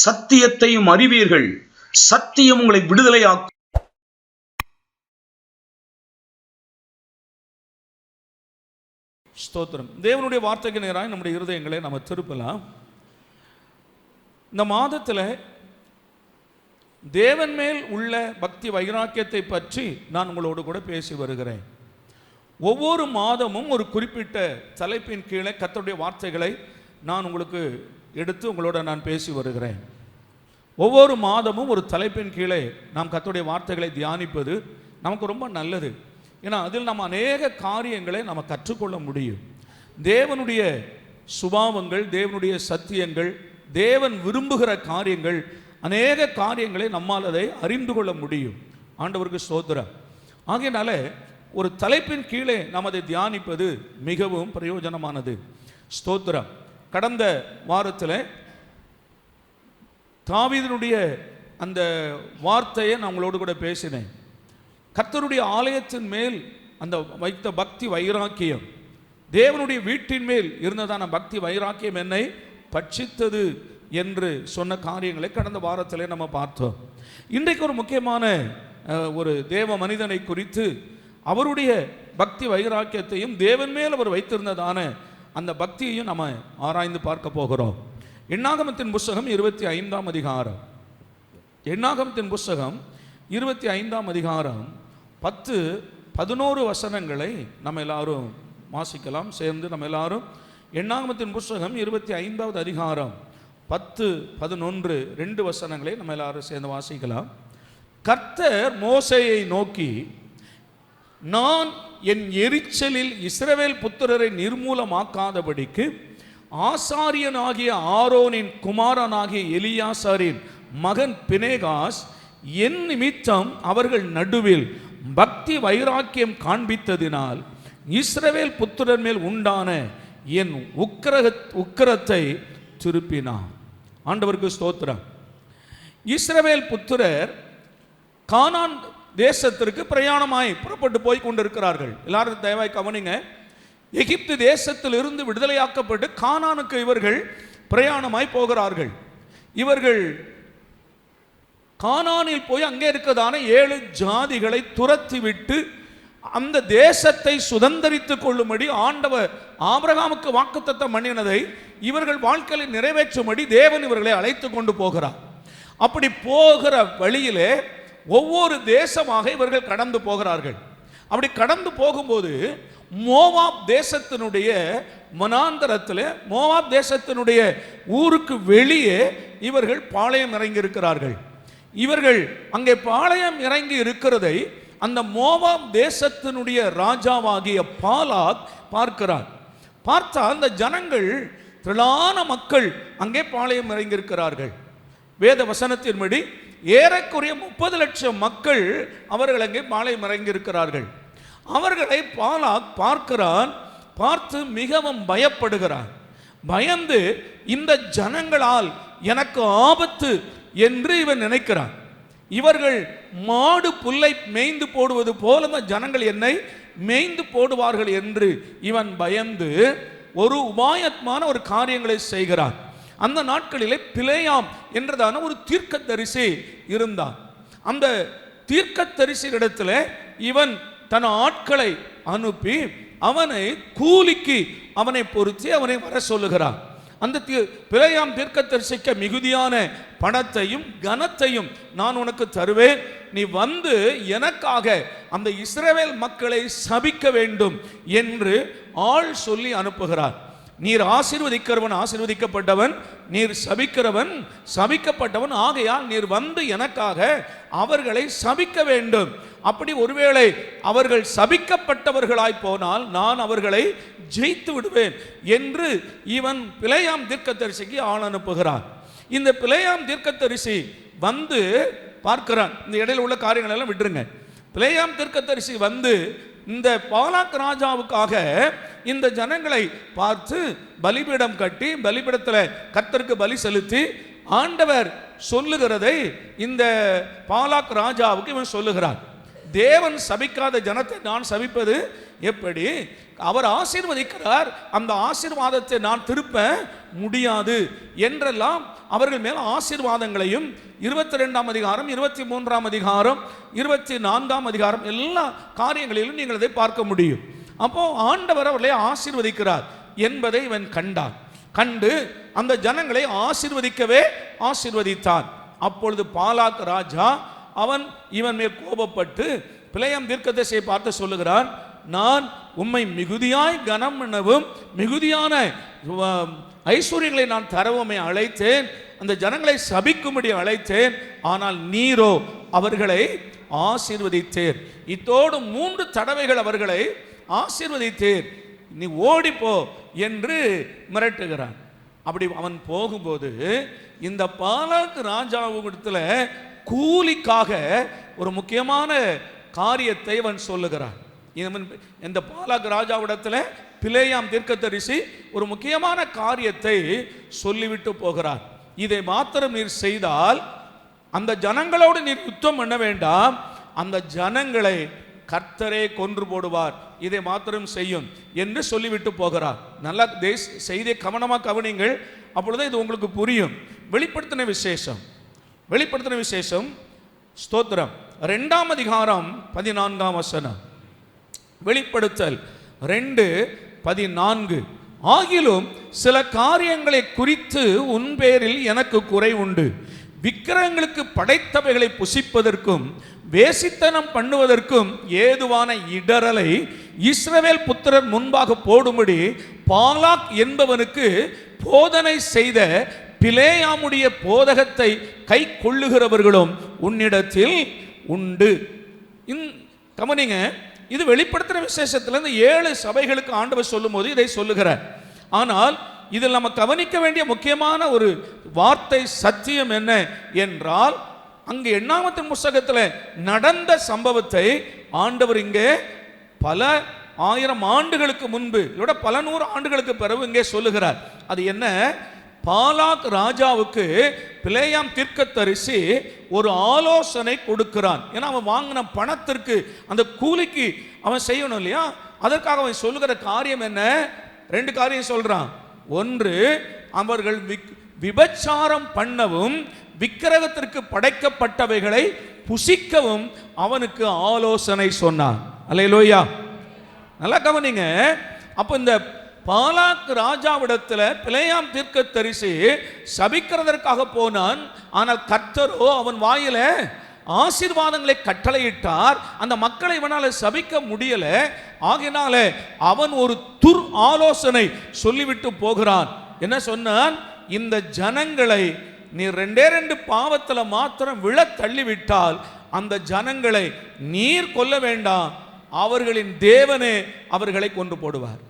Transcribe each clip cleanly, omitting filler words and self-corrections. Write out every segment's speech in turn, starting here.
சத்தியத்தையும் அறிவீர்கள், சத்தியம் உங்களை விடுதலையாக்கும். ஸ்தோத்திரம். தேவனுடைய வார்த்தைக்கு நேராக நம்முடைய இருதயங்களை நம்ம திருப்பலாம். இந்த மாதத்தில் தேவன் மேல் உள்ள பக்தி வைராக்கியத்தை பற்றி நான் உங்களோடு கூட பேசி வருகிறேன். ஒவ்வொரு மாதமும் ஒரு குறிப்பிட்ட தலைப்பின் கீழே கர்த்தருடைய வார்த்தைகளை நான் உங்களுக்கு எடுத்து உங்களோட நான் பேசி வருகிறேன். ஒவ்வொரு மாதமும் ஒரு தலைப்பின் கீழே நாம் கர்த்தருடைய வார்த்தைகளை தியானிப்பது நமக்கு ரொம்ப நல்லது. ஏன்னா அதில் நம்ம அநேக காரியங்களை நம்ம கற்றுக்கொள்ள முடியும். தேவனுடைய சுபாவங்கள், தேவனுடைய சத்தியங்கள், தேவன் விரும்புகிற காரியங்கள், அநேக காரியங்களை நம்மால் அதை அறிந்து கொள்ள முடியும். ஆண்டவருக்கு ஸ்தோத்திரம். ஆகையினால ஒரு தலைப்பின் கீழே நாம் அதை தியானிப்பது மிகவும் பிரயோஜனமானது. ஸ்தோத்திரம். கடந்த வாரத்தில் தாவீதினுடைய அந்த வார்த்தையை நான் உங்களோடு கூட பேசினேன். கர்த்தருடைய ஆலயத்தின் மேல் அந்த வைத்த பக்தி வைராக்கியம், தேவனுடைய வீட்டின் மேல் இருந்ததான பக்தி வைராக்கியம் என்னை பட்சித்தது என்று சொன்ன காரியங்களை கடந்த வாரத்திலே நம்ம பார்த்தோம். இன்றைக்கு ஒரு முக்கியமான ஒரு தேவ மனிதனை குறித்து அவருடைய பக்தி வைராக்கியத்தையும் தேவன் மேல் அவர் வைத்திருந்ததான அந்த பக்தியையும் நம்ம ஆராய்ந்து பார்க்க போகிறோம். எண்ணாகமத்தின் புஸ்தகம் 25ஆம் அதிகாரம். எண்ணாகமத்தின் புஸ்தகம் 25ஆம் அதிகாரம் 10-11 வசனங்களை நம்ம எல்லாரும் வாசிக்கலாம் சேர்ந்து. நம்ம எல்லாரும் எண்ணாகமத்தின் புஸ்தகம் 25வது அதிகாரம் 10-11 2 வசனங்களை நம்ம எல்லாரும் சேர்ந்து வாசிக்கலாம். கர்த்தர் மோசேயை நோக்கி, நான் என் எரிச்சலில் இஸ்ரவேல் புத்திரரை நிர்மூலமாக்காதபடிக்கு ஆசாரியனாகிய ஆரோனின் குமாரனாகிய எலியாசாரின் மகன் பினேகாஸ் என் நிமித்தம் அவர்கள் நடுவில் பக்தி வைராக்கியம் காண்பித்ததினால் இஸ்ரவேல் புத்திரர் மேல் உண்டான என் உக்கிரத்தை திருப்பினான். ஆண்டவருக்கு ஸ்தோத்திரம். இஸ்ரவேல் புத்திரர் கானான் தேசத்திற்கு பிரயாணமாய் புறப்பட்டு போய் கொண்டிருக்கிறார்கள். எல்லாரும் தயவாய் கவனிங்க. எகிப்து தேசத்திலிருந்து விடுதலையாக்கப்பட்டு கானானுக்கு இவர்கள் பிரயாணமாய் போகிறார்கள். இவர்கள் கானானில் போய் அங்கே இருக்கதான 7 ஜாதிகளை துரத்திவிட்டு அந்த தேசத்தை சுதந்தரித்துக் கொள்ளும்படி ஆண்டவர் ஆபிரகாமுக்கு வாக்குத்தத்தம் பண்ணினதை இவர்கள் வாழ்க்கையில் நிறைவேற்றும்படி தேவன் இவர்களை அழைத்து கொண்டு போகிறார். அப்படி போகிற வழியிலே ஒவ்வொரு தேசமாக இவர்கள் கடந்து போகிறார்கள். அப்படி கடந்து போகும்போது மோவாப் தேசத்தினுடைய மனாந்தரத்தில், மோவாப் தேசத்தினுடைய ஊருக்கு வெளியே இவர்கள் பாளையம் இறங்கி இருக்கிறார்கள். இவர்கள் அங்கே பாளையம் இறங்கி இருக்கிறதை அந்த மோவாப் தேசத்தினுடைய ராஜாவாகிய பாலாக் பார்க்கிறார். பார்த்தா அந்த ஜனங்கள், திரளான மக்கள் அங்கே பாளையம் இறங்கி இருக்கிறார்கள். வேத வசனத்தின்படி ஏறக்குறைய 30 லட்சம் மக்கள் அவர்கள் அங்கே பாளையம் இறங்கி இருக்கிறார்கள். அவர்களை பாலாக் பார்க்கிறான். பார்த்து மிகவும் பயப்படுகிறான். பயந்து இந்த ஜனங்களால் எனக்கு ஆபத்து என்று இவன் நினைக்கிறான். இவர்கள் மாடு புல்லை மேய்ந்து போடுவது போல இந்த ஜனங்கள் என்னை மேய்ந்து போடுவார்கள் என்று இவன் பயந்து ஒரு உபாயமான ஒரு காரியங்களை செய்கிறான். அந்த நாட்களிலே பிலேயாம் என்றதான ஒரு தீர்க்கதரிசி இருந்தான். அந்த தீர்க்கதரிசி இடத்துல இவன் தன் ஆட்களை அனுப்பி அவனை கூலிக்கு அவனை பொறுத்து அவனை வர சொல்லுகிறான். அந்த பிலேயாம் தீர்க்கதரிசிக்கு மிகுதியான பணத்தையும் கனத்தையும் நான் உனக்கு தருவேன், நீ வந்து எனக்காக அந்த இஸ்ரவேல் மக்களை சபிக்க வேண்டும் என்று ஆள் சொல்லி அனுப்புகிறார். நீர் ஆசீர்வதிக்கிறவன் ஆசீர்வதிக்கப்பட்டவன், நீர் சபிக்கிறவன் சபிக்கப்பட்டவன், ஆகையால் நீர் வந்து எனக்காக அவர்களை சபிக்க வேண்டும். அப்படி ஒருவேளை அவர்கள் சபிக்கப்பட்டவர்களாய் போனால் நான் அவர்களை ஜெயித்து விடுவேன் என்று இவன் பிலேயாம் தீர்க்கதரிசிக்கு ஆள் அனுப்புகிறான். இந்த பிலேயாம் தீர்க்கதரிசி வந்து பார்க்கிறான். இந்த இடையில உள்ள காரியங்கள் எல்லாம் விட்டுருங்க. பிலேயாம் தீர்க்கதரிசி வந்து இந்த பாலாக் ராஜாவுக்காக இந்த ஜனங்களை பார்த்து பலிபீடம் கட்டி பலிபீடத்தில் கர்த்தருக்கு பலி செலுத்தி ஆண்டவர் சொல்லுகிறதை இந்த பாலாக் ராஜாவுக்கு இவன் சொல்லுகிறான். தேவன் சபிக்காத ஜனத்தை நான் சபிப்பது எப்படி? அவர் ஆசீர்வதிக்கிறார், அந்த ஆசீர்வாதத்தை நான் திருப்ப முடியாது என்றெல்லாம் அவர்கள் மேல் ஆசீர்வாதங்களையும் 22ஆம் அதிகாரம், 23ஆம் அதிகாரம், 24ஆம் அதிகாரம் எல்லா காரியங்களிலும் நீங்கள் அதை பார்க்க முடியும். அப்போ ஆண்டவர் அவர்களை ஆசீர்வதிக்கிறார் என்பதை இவன் கண்டான். கண்டு அந்த ஜனங்களை ஆசீர்வதிக்கவே ஆசீர்வதித்தான். அப்பொழுது பாலாக் ராஜா அவன் இவன் மேல் கோபப்பட்டு பிலேயாம் தீர்க்கதரிசியை பார்த்து சொல்லுகிறான், நான் உம்மை மிகுதியாய் கனம் பண்ணவும் மிகுதியான ஐஸ்வர்யங்களை நான் தரவுமை அழைத்தேன், அந்த ஜனங்களை சபிக்கும்படி அழைத்தேன், ஆனால் நீரோ அவர்களை ஆசீர்வதித்தேர். இத்தோடு 3 தடவைகள் அவர்களை ஆசீர்வதித்தேர், நீ ஓடிப்போ என்று மிரட்டுகிறான். அப்படி அவன் போகும்போது இந்த பாலாக் ராஜாவிடத்தில் கூலிக்காக ஒரு முக்கியமான காரியத்தை அவன் சொல்லுகிறான். இந்த பாலாக் ராஜாவிடத்தில் பிலேயாம் தீர்க்கதரிசி ஒரு முக்கியமான காரியத்தை சொல்லிவிட்டு போகிறார். இதை மாத்திரம் நீர் செய்தால் அந்த ஜனங்களோடு நீர் யுத்தம் பண்ண வேண்டாம், அந்த ஜனங்களை கர்த்தரே கொன்று போடுவார், இதை மாத்திரம் செய்யும் என்று சொல்லிவிட்டு போகிறார். நல்லா செய்தியை கவனமாக கவனிங்கள், அப்பொழுது இது உங்களுக்கு புரியும். வெளிப்படுத்தின விசேஷம் ஸ்தோத்திரம் 2ஆம் அதிகாரம் 14ஆம் வசனம். வெளிப்படுத்தல் 2:14. ஆகிலும் சில காரியங்களை குறித்து உன் பேரில் எனக்கு குறை உண்டு. விக்கிரகங்களுக்கு படைத்தவைகளை புசிப்பதற்கும் வேசித்தனம் பண்ணுவதற்கும் ஏதுவான இடரலை இஸ்ரவேல் புத்திரர் முன்பாக போடும்படி பாலாக் என்பவனுக்கு போதனை செய்த பிலேயாமுடைய போதகத்தை கை கொள்ளுகிறவர்களும் உன்னிடத்தில் உண்டு. கவனிங்க, இது வெளிப்படுத்தின விசேஷத்தில் இந்த 7 சபைகளுக்கு ஆண்டவர் சொல்லும் போது இதை சொல்லுகிறார். ஆனால் இதில் நம்ம கவனிக்க வேண்டிய முக்கியமான ஒரு வார்த்தை சத்தியம் என்ன என்றால், அங்கு எண்ணாகமத்தின் புத்தகத்தில் நடந்த சம்பவத்தை ஆண்டவர் இங்கே பல 1000 ஆண்டுகளுக்கு முன்பு, இதோட பல 100 ஆண்டுகளுக்கு பிறகு இங்கே சொல்லுகிறார். அது என்ன? பாலாக் ராஜாவுக்கு பிலேயாம் தீர்க்கதரிசி ஒரு ஆலோசனை கொடுக்கிறான். ஏன்னா அவன் வாங்கின பணத்திற்கு அந்த கூலிக்கு அவன் செய்யணும் இல்லையா, அதற்காக அவன் சொல்லுகிற காரியம் என்ன? 2 காரியம் சொல்றான். ஒன்று, அவர்கள் விபச்சாரம் பண்ணவும் விக்கிரகத்திற்கு படைக்கப்பட்டவைகளை புசிக்கவும் அவனுக்கு ஆலோசனை சொன்னான். அல்லேலூயா, நல்லா கவனிங்க. அப்போ இந்த பாலாக் ராஜாவிடத்தில் பிலேயாம் தீர்க்கதரிசி சபிக்கிறதற்காக போனான். ஆனால் கர்த்தரோ அவன் வாயில ஆசீர்வாதங்களை கட்டளையிட்டார். அந்த மக்களை இவனால சபிக்க முடியல. ஆகினால அவன் ஒரு ஆலோசனை சொல்லிவிட்டு போகிறான். என்ன சொன்னான்? இந்த ஜனங்களை நீ 2 பாவத்தில் மாத்திரம் விழ தள்ளிவிட்டால் அந்த ஜனங்களை நீர் கொல்ல வேண்டாம், அவர்களின் தேவனே அவர்களை கொன்று போடுவார்.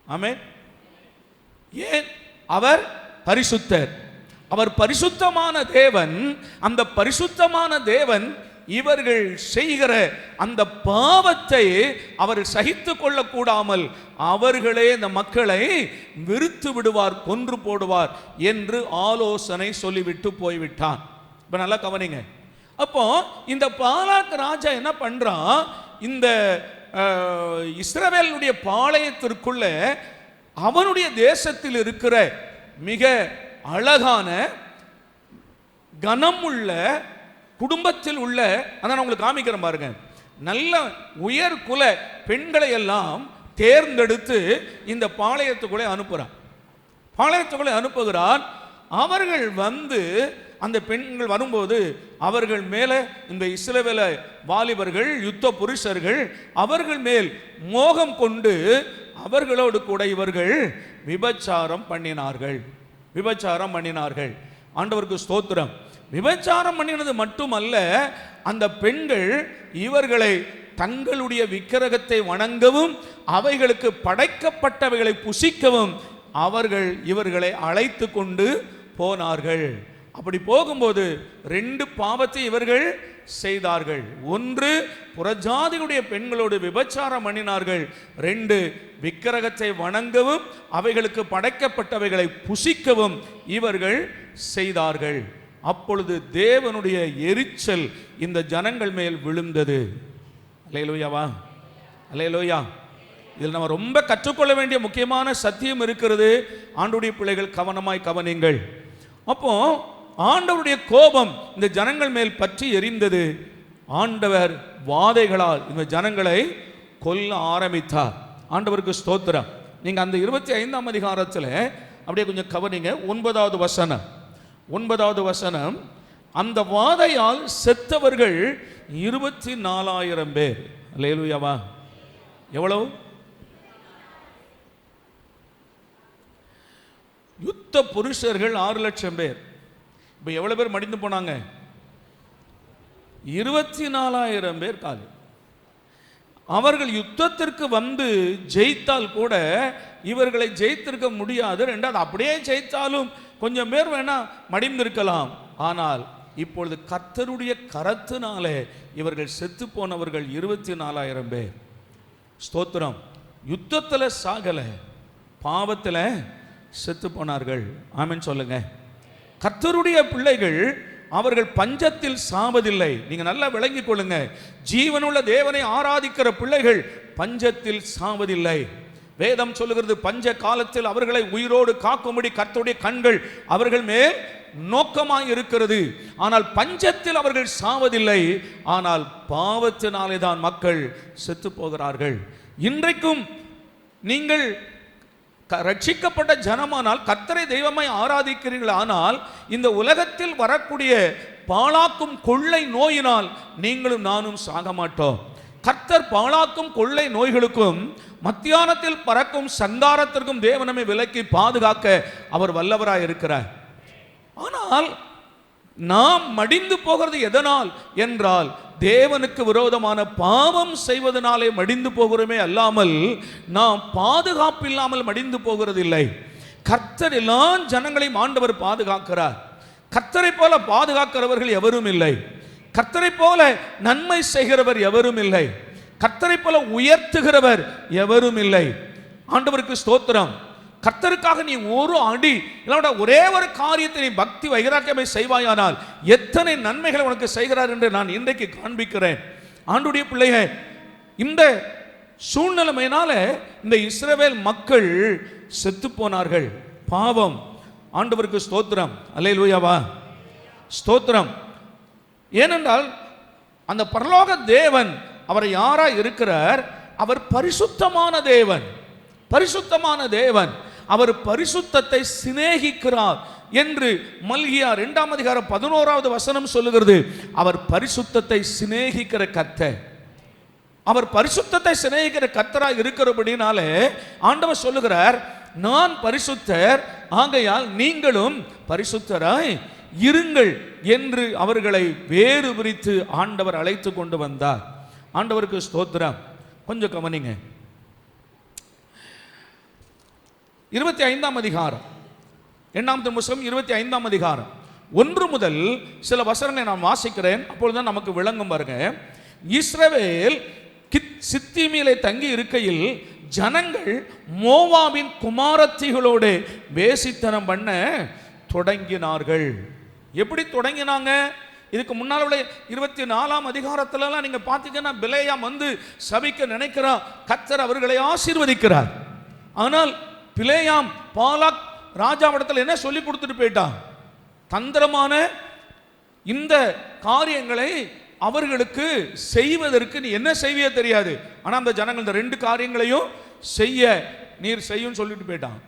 ஆமென். ஏன்? அவர் பரிசுத்தர், அவர் பரிசுத்தமான தேவன். அந்த பரிசுத்தமான தேவன் இவர்கள் செய்கிற அந்த பாவத்தை அவர் சகித்து கொள்ள கூடாமல் அவர்களே இந்த மக்களை வெறுத்து விடுவார், கொன்று போடுவார் என்று ஆலோசனை சொல்லிவிட்டு போய்விட்டான். இப்ப நல்லா கவனிங்க. அப்போ இந்த பாலாக் ராஜா என்ன பண்றான்? இந்த இஸ்ரவேலுடைய பாளையத்திற்குள்ள அவனுடைய தேசத்தில் இருக்கிற மிக அழகான கனமுள்ள குடும்பத்தில் உள்ள, அதான் உங்களுக்கு காமிக்கிறேன் பாருங்க, நல்ல உயர் குல பெண்களை எல்லாம் தேர்ந்தெடுத்து இந்த பாளையத்துக்குள்ளே அனுப்புகிறான். அவர்கள் வந்து அந்த பெண்கள் வரும்போது அவர்கள் மேலே இந்த இஸ்ரவேல வாலிபர்கள், யுத்த புருஷர்கள் அவர்கள் மேல் மோகம் கொண்டு அவர்களோடு கூட இவர்கள் விபச்சாரம் பண்ணினார்கள். ஆண்டவருக்கு ஸ்தோத்திரம். விபச்சாரம் பண்ணினது மட்டுமல்ல, அந்த பெண்கள் இவர்களை தங்களுடைய விக்கிரகத்தை வணங்கவும் அவைகளுக்கு படைக்கப்பட்டவைகளை புசிக்கவும் அவர்கள் இவர்களை அழைத்து கொண்டு போனார்கள். அப்படி போகும்போது 2 பாவத்தை இவர்கள் செய்தார்கள். 1, புறஜாதிகளுடைய பெண்களோடு விபச்சாரம் பண்ணினார்கள். 2, விக்கிரகத்தை வணங்கவும் அவைகளுக்கு படைக்கப்பட்டவைகளை புசிக்கவும் இவர்கள் செய்தார்கள். அப்பொழுது தேவனுடைய எரிச்சல் இந்த ஜனங்கள் மேல் விழுந்தது. அல்லேலூயாவா, அல்லேலூயா. இதில் நம்ம ரொம்ப கற்றுக்கொள்ள வேண்டிய முக்கியமான சத்தியம் இருக்கிறது. ஆண்டவருடைய பிள்ளைகள் கவனமாய் கவனிங்கள். அப்போ ஆண்டவருடைய கோபம் இந்த ஜனங்கள் மேல் பற்றி எரிந்தது. ஆண்டவர் வாதைகளால் இந்த ஜனங்களை கொல்ல ஆரம்பித்தார். ஆண்டவருக்கு ஸ்தோத்திரம். நீங்க அந்த 25ஆம் அதிகாரத்தில் அப்படியே கொஞ்சம் கவனிங்க. 9வது வசனம், அந்த வாதையால் செத்தவர்கள் 24,000 பேர். அல்லேலூயாவா. எவ்வளவு? யுத்த புருஷர்கள் 6,00,000 பேர். இப்போ எவ்வளவு பேர் மடிந்து போனாங்க? 24,000 பேர் காலி. அவர்கள் யுத்தத்திற்கு வந்து ஜெயித்தால் கூட இவர்களை ஜெயித்திருக்க முடியாது. ரெண்டாவது, அப்படியே ஜெயித்தாலும் கொஞ்சம் பேர் வேணா மடிந்திருக்கலாம். ஆனால் இப்பொழுது கர்த்தருடைய கரத்தினாலே இவர்கள் செத்து போனவர்கள் 24,000 பேர். ஸ்தோத்திரம். யுத்தத்தில் சாகல, பாவத்தில் செத்து போனார்கள். ஆமென் சொல்லுங்க. கர்த்தருடைய பிள்ளைகள் அவர்கள் பஞ்சத்தில் சாவதில்லை. நீங்க நல்லா விளங்கிக் கொள்ளுங்க. ஜீவனுள்ள தேவனை ஆராதிக்கிற பிள்ளைகள் பஞ்சத்தில் சாவதில்லை. வேதம் சொல்லுகிறது, பஞ்ச காலத்தில் அவர்களை உயிரோடு காக்கும்படி கர்த்தருடைய கண்கள் அவர்கள் மேல் நோக்கமாய் இருக்கிறது. ஆனால் பஞ்சத்தில் அவர்கள் சாவதில்லை. ஆனால் பாவத்தினாலே தான் மக்கள் செத்து போகிறார்கள். இன்றைக்கும் நீங்கள் ரட்சிக்கப்பட்ட ஜனமானால், கர்த்தரை தெய்வமாய் ஆராதிக்கிறீர்கள், ஆனால் இந்த உலகத்தில் வரக்கூடிய பாழாக்கும் கொள்ளை நோயினால் நீங்களும் நானும் சாக மாட்டோம். கர்த்தர் பாழாக்கும் கொள்ளை நோய்களுக்கும் மத்தியானத்தில் பறக்கும் சங்காரத்திற்கும் தேவனமே விலக்கி பாதுகாக்க அவர் வல்லவராய் இருக்கிறார். ஆனால் நாம் மடிந்து போகிறது எதனால் என்றால், தேவனுக்கு விரோதமான பாவம் செய்வதனாலே மடிந்து போகிறோமே அல்லாமல் நாம் பாதுகாப்பு இல்லாமல் மடிந்து போகிறது இல்லை. கர்த்தர் எல்லா ஜனங்களையும் ஆண்டவர் பாதுகாக்கிறார். கர்த்தரை போல பாதுகாக்கிறவர்கள் எவரும் இல்லை. கர்த்தரை போல நன்மை செய்கிறவர் எவரும் இல்லை. கர்த்தரை போல உயர்த்துகிறவர் எவரும் இல்லை. ஆண்டவருக்கு ஸ்தோத்திரம். கர்த்தருக்காக நீ ஒரு அடி இல்லைனா ஒரே ஒரு காரியத்தை நீ பக்தி வைராக்கியமே செய்வாயானால் எத்தனை நன்மைகளை உனக்கு செய்கிறார் என்று நான் இன்றைக்கு காண்பிக்கிறேன். ஆண்டவருடைய பிள்ளையே, இந்த சூழ்நிலைமையினால இந்த இஸ்ரவேல் மக்கள் செத்து போனார்கள். பாவம். ஆண்டவருக்கு ஸ்தோத்திரம். அல்லேலூயாவா, ஸ்தோத்திரம். ஏனென்றால் அந்த பரலோக தேவன் அவர் யாரா இருக்கிறார்? அவர் பரிசுத்தமான தேவன். பரிசுத்தமான தேவன். அவர் பரிசுத்தத்தை சிநேகிக்கிறார் என்று மல்கியா 2ஆம் அதிகாரம் 11வது வசனம் சொல்லுகிறது. அவர் பரிசுத்தத்தை சிநேகிக்கிற கர்த்தர். அவர் பரிசுத்தத்தை சிநேகிக்கிற கர்த்தராக இருக்கிறபடினாலே ஆண்டவர் சொல்லுகிறார், நான் பரிசுத்தர், ஆகையால் நீங்களும் பரிசுத்தராய் இருங்கள் என்று அவர்களை வேறு பிரித்து ஆண்டவர் அழைத்து கொண்டு வந்தார். ஆண்டவருக்கு ஸ்தோத்திரம். கொஞ்சம் கவனிங்க. 25ஆம் அதிகாரம் 8ஆம் புத்தகம் 25ஆம் அதிகாரம் 1 முதல் சில வசனங்களை நான் வாசிக்கிறேன். அப்பொழுதுதான் நமக்கு விளங்கும். பாருங்க. இஸ்ரவேல் சித்தீமிலே தங்கி இருக்கையில் ஜனங்கள் மோவாபின் குமாரத்திகளோடு வேசித்தனம் பண்ண தொடங்கினார்கள். எப்படி தொடங்கினாங்க? இதுக்கு முன்னால் உள்ள 24ஆம் அதிகாரத்திலலாம் நீங்க பார்த்தீங்கன்னா பிலேயாம் வந்து சபிக்க நினைக்கிறார். கர்த்தர் அவர்களை ஆசீர்வதிக்கிறார். ஆனால் பிலேயாம் பாலாக் ராஜாவிடத்தில் என்ன சொல்லி கொடுத்துட்டு போயிட்டான்? தந்திரமான இந்த காரியங்களை அவர்களுக்கு செய்வதற்கு நீ என்ன செய்விய தெரியாது. ஆனால் அந்த ஜனங்கள் இந்த 2 காரியங்களையும் செய்ய நீர் செய்யும் சொல்லிட்டு போயிட்டான்.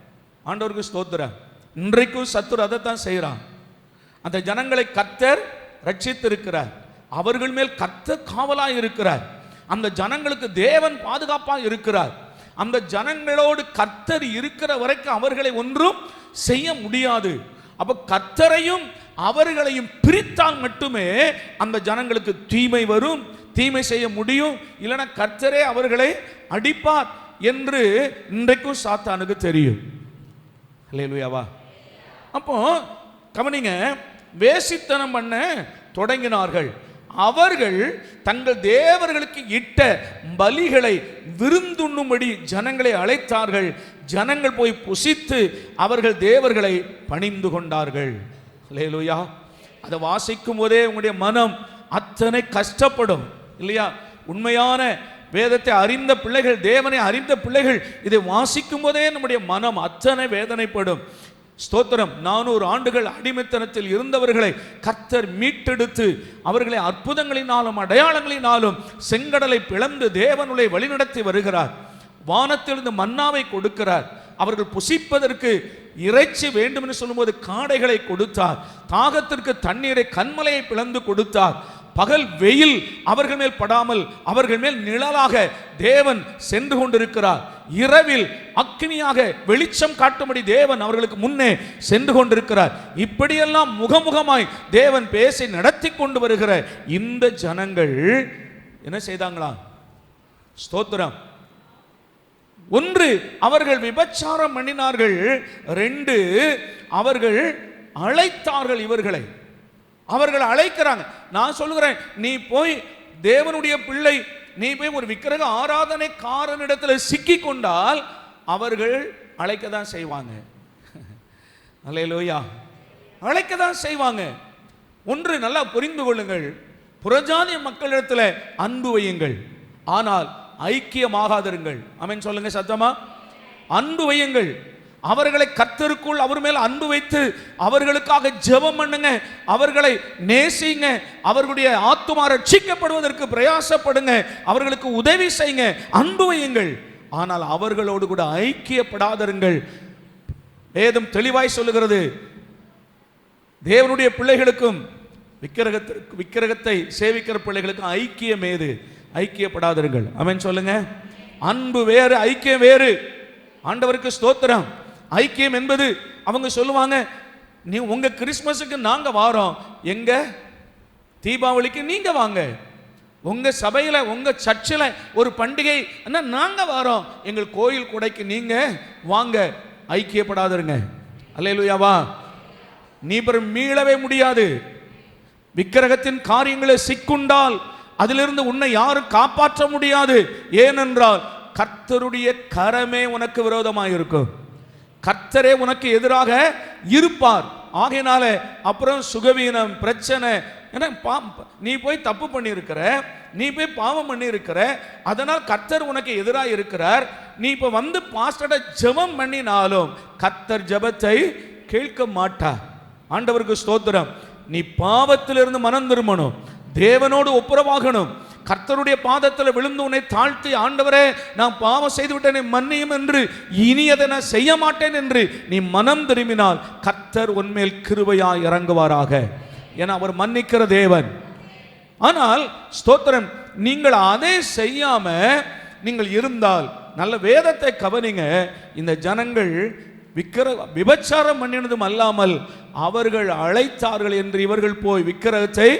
ஆண்டவருக்கு ஸ்தோத்திரம். இன்றைக்கும் சத்துரு அதைத்தான் செய்கிறான். அந்த ஜனங்களை கர்த்தர் ரட்சித்திருக்கிறார். அவர்கள் மேல் கர்த்தர் காவலாய் இருக்கிறார். அந்த ஜனங்களுக்கு தேவன் பாதுகாப்பாக இருக்கிறார். அந்த ஜனங்களோடு கர்த்தர் இருக்கிற வரைக்கும் அவர்களை ஒன்றும் செய்ய முடியாது. அப்ப கர்த்தரையும் அவர்களையும் பிரித்தால் மட்டுமே அந்த ஜனங்களுக்கு தீமை வரும், தீமை செய்ய முடியும். இல்லைன்னா கர்த்தரே அவர்களை அடிப்பார் என்று இன்றைக்கும் சாத்தானுக்கு தெரியும். அல்லேலூயாவா. அப்போ கவனிங்க, வேசித்தனம் பண்ண தொடங்கினார்கள். அவர்கள் தங்கள் தேவர்களுக்கு இட்ட பலிகளை விருந்துண்ணும்படி ஜனங்களை அழைத்தார்கள். ஜனங்கள் போய் புசித்து அவர்கள் தேவர்களை பணிந்து கொண்டார்கள். அல்லேலூயா. அதை வாசிக்கும் போதே உங்களுடைய மனம் அத்தனை கஷ்டப்படும் இல்லையா? உண்மையான வேதத்தை அறிந்த பிள்ளைகள், தேவனை அறிந்த பிள்ளைகள் இதை வாசிக்கும் போதே நம்முடைய மனம் அத்தனை வேதனைப்படும். ஸ்தோத்திரம். 400 ஆண்டுகள் அடிமைத்தனத்தில் இருந்தவர்களை கர்த்தர் மீட்டெடுத்து அவர்களை அற்புதங்களினாலும் அடையாளங்களினாலும் செங்கடலை பிளந்து தேவனுடைய வழிநடத்தி வருகிறார். வானத்திலிருந்து மன்னாவை கொடுக்கிறார். அவர்கள் புசிப்பதற்கு இறைச்சி வேண்டும் என்று சொல்லும்போது காடைகளை கொடுத்தார். தாகத்திற்கு தண்ணீரை கண்மலையை பிளந்து கொடுத்தார். பகல் வெயில் அவர்கள் மேல் படாமல் அவர்கள் மேல் நிழலாக தேவன் சென்று கொண்டிருக்கிறார். இரவில் அக்கினியாக வெளிச்சம் காட்டும்படி தேவன் அவர்களுக்கு முன்னே சென்று கொண்டிருக்கிறார். இப்படியெல்லாம் முகமுகமாய் தேவன் பேசி நடத்தி கொண்டு வருகிற இந்த ஜனங்கள் என்ன செய்தாங்களா? ஸ்தோத்திரம். 1, அவர்கள் விபச்சாரம் பண்ணினார்கள். 2, அவர்கள் அழைத்தார்கள். இவர்களை அவர்கள் அழைக்கிறாங்க. நான் சொல்லுகிறேன், நீ போய் தேவனுடைய பிள்ளை, நீ போய் ஒரு விக்கிரக ஆராதனைக்காரனிடத்தில் சிக்கி கொண்டால் அவர்கள் அழைக்க தான் செய்வாங்க. அல்லேலூயா, அழைக்க தான் செய்வாங்க. 1 நல்லா புரிந்து கொள்ளுங்கள், புறஜாதிய மக்களிடத்தில் அன்பு வையுங்கள், ஆனால் ஐக்கியமாகாதிருங்கள். ஆமென் சொல்லுங்க சத்தமா. அன்பு வையுங்கள். அவர்களை கர்த்தருக்குள் அவர் மேல் அன்பு வைத்து அவர்களுக்காக ஜெபம் பண்ணுங்க, அவர்களை நேசிங்க, அவர்களுடைய ஆத்துமா ரட்சிக்கப்படுவதற்கு பிரயாசப்படுங்க, அவர்களுக்கு உதவி செய்யுங்க, அன்பு வையுங்கள். ஆனால் அவர்களோடு கூட ஐக்கியப்படாதிருங்கள். வேதம் தெளிவாய் சொல்லுகிறது, தேவனுடைய பிள்ளைகளுக்கும் விக்கிரகத்தை சேவிக்கிற பிள்ளைகளுக்கும் ஐக்கியம் ஏது? ஐக்கியப்படாதிருங்கள். ஆமென் சொல்லுங்க. அன்பு வேறு, ஐக்கியம் வேறு. ஆண்டவருக்கு ஸ்தோத்திரம். ஐக்கியம் என்பது அவங்க சொல்லுவாங்க, நீ உங்க கிறிஸ்மஸுக்கு நாங்க வாரோம், எங்க தீபாவளிக்கு நீங்க வாங்க, உங்க சபையில உங்க சர்ச்சில் ஒரு பண்டிகை நாங்க வாரோம், எங்கள் கோயில் கொடைக்கு நீங்க வாங்க. ஐக்கியப்படாதிருங்க. அல்லேலூயாவா. நீ பெரும் மீளவே முடியாது. விக்கிரகத்தின் காரியங்களை சிக்குண்டால் அதிலிருந்து உன்னை யாரும் காப்பாற்ற முடியாது. ஏனென்றால் கர்த்தருடைய கரமே உனக்கு விரோதமாக இருக்கும். கர்த்தரே உனக்கு எதிராக இருப்பார். ஆகையினால அப்புறம் சுகவீனம், பிரச்சனை, நீ போய் தப்பு பண்ணியிருக்கிற, நீ போய் பாவம் பண்ணியிருக்கிற, அதனால் கர்த்தர் உனக்கு எதிராக இருக்கிறார். நீ இப்போ வந்து பாஸ்டர்ட ஜெபம் பண்ணினாலும் கர்த்தர் ஜெபத்தை கேட்க மாட்டார். ஆண்டவருக்கு ஸ்தோத்திரம். நீ பாவத்திலிருந்து மனம் திரும்பணும், தேவனோடு ஒப்புரவாகணும், கர்த்தருடைய பாதத்தில் விழுந்து உன்னை தாழ்த்தி, ஆண்டவரே நான் பாவம் செய்து விட்டேன் மன்னியும் என்று, இனி அதை நான் செய்ய மாட்டேன் என்று நீ மனம் திரும்பினால் கர்த்தர் உன்மேல் கிருபையாய் இறங்குவாராக. ஏன்னா அவர் மன்னிக்கிற தேவன். ஆனால் ஸ்தோத்திரம், நீங்கள் அதை செய்யாம நீங்கள் இருந்தால், நல்ல வேதத்தை கவனிங்க, இந்த ஜனங்கள் விபச்சாரம் பண்ணினதும் அல்லாமல் அவர்கள் அழைத்தார்கள் என்று இவர்கள் போய் விக்கிரகத்தை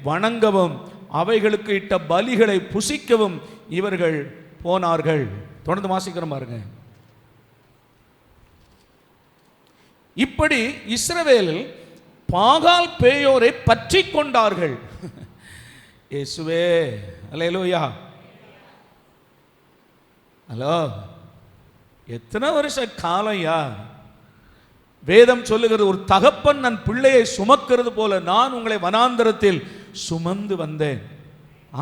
வணங்கவும் அவைகளுக்கு இட்ட பலிகளை புசிக்கவும் இவர்கள் போனார்கள். தொடர்ந்து வாசிக்கிறோம் பாருங்க. இப்படி இஸ்ரவேலில் பாகால் பேயோரை பற்றி கொண்டார்கள். இயேசுவே, அல்லேலூயா. ஹலோ, எத்தனை வருஷ காலையா வேதம் சொல்லுகிறது, ஒரு தகப்பன் தன் பிள்ளையை சுமக்கிறது போல நான் உங்களை வனாந்தரத்தில் சுமந்து வந்தேன்.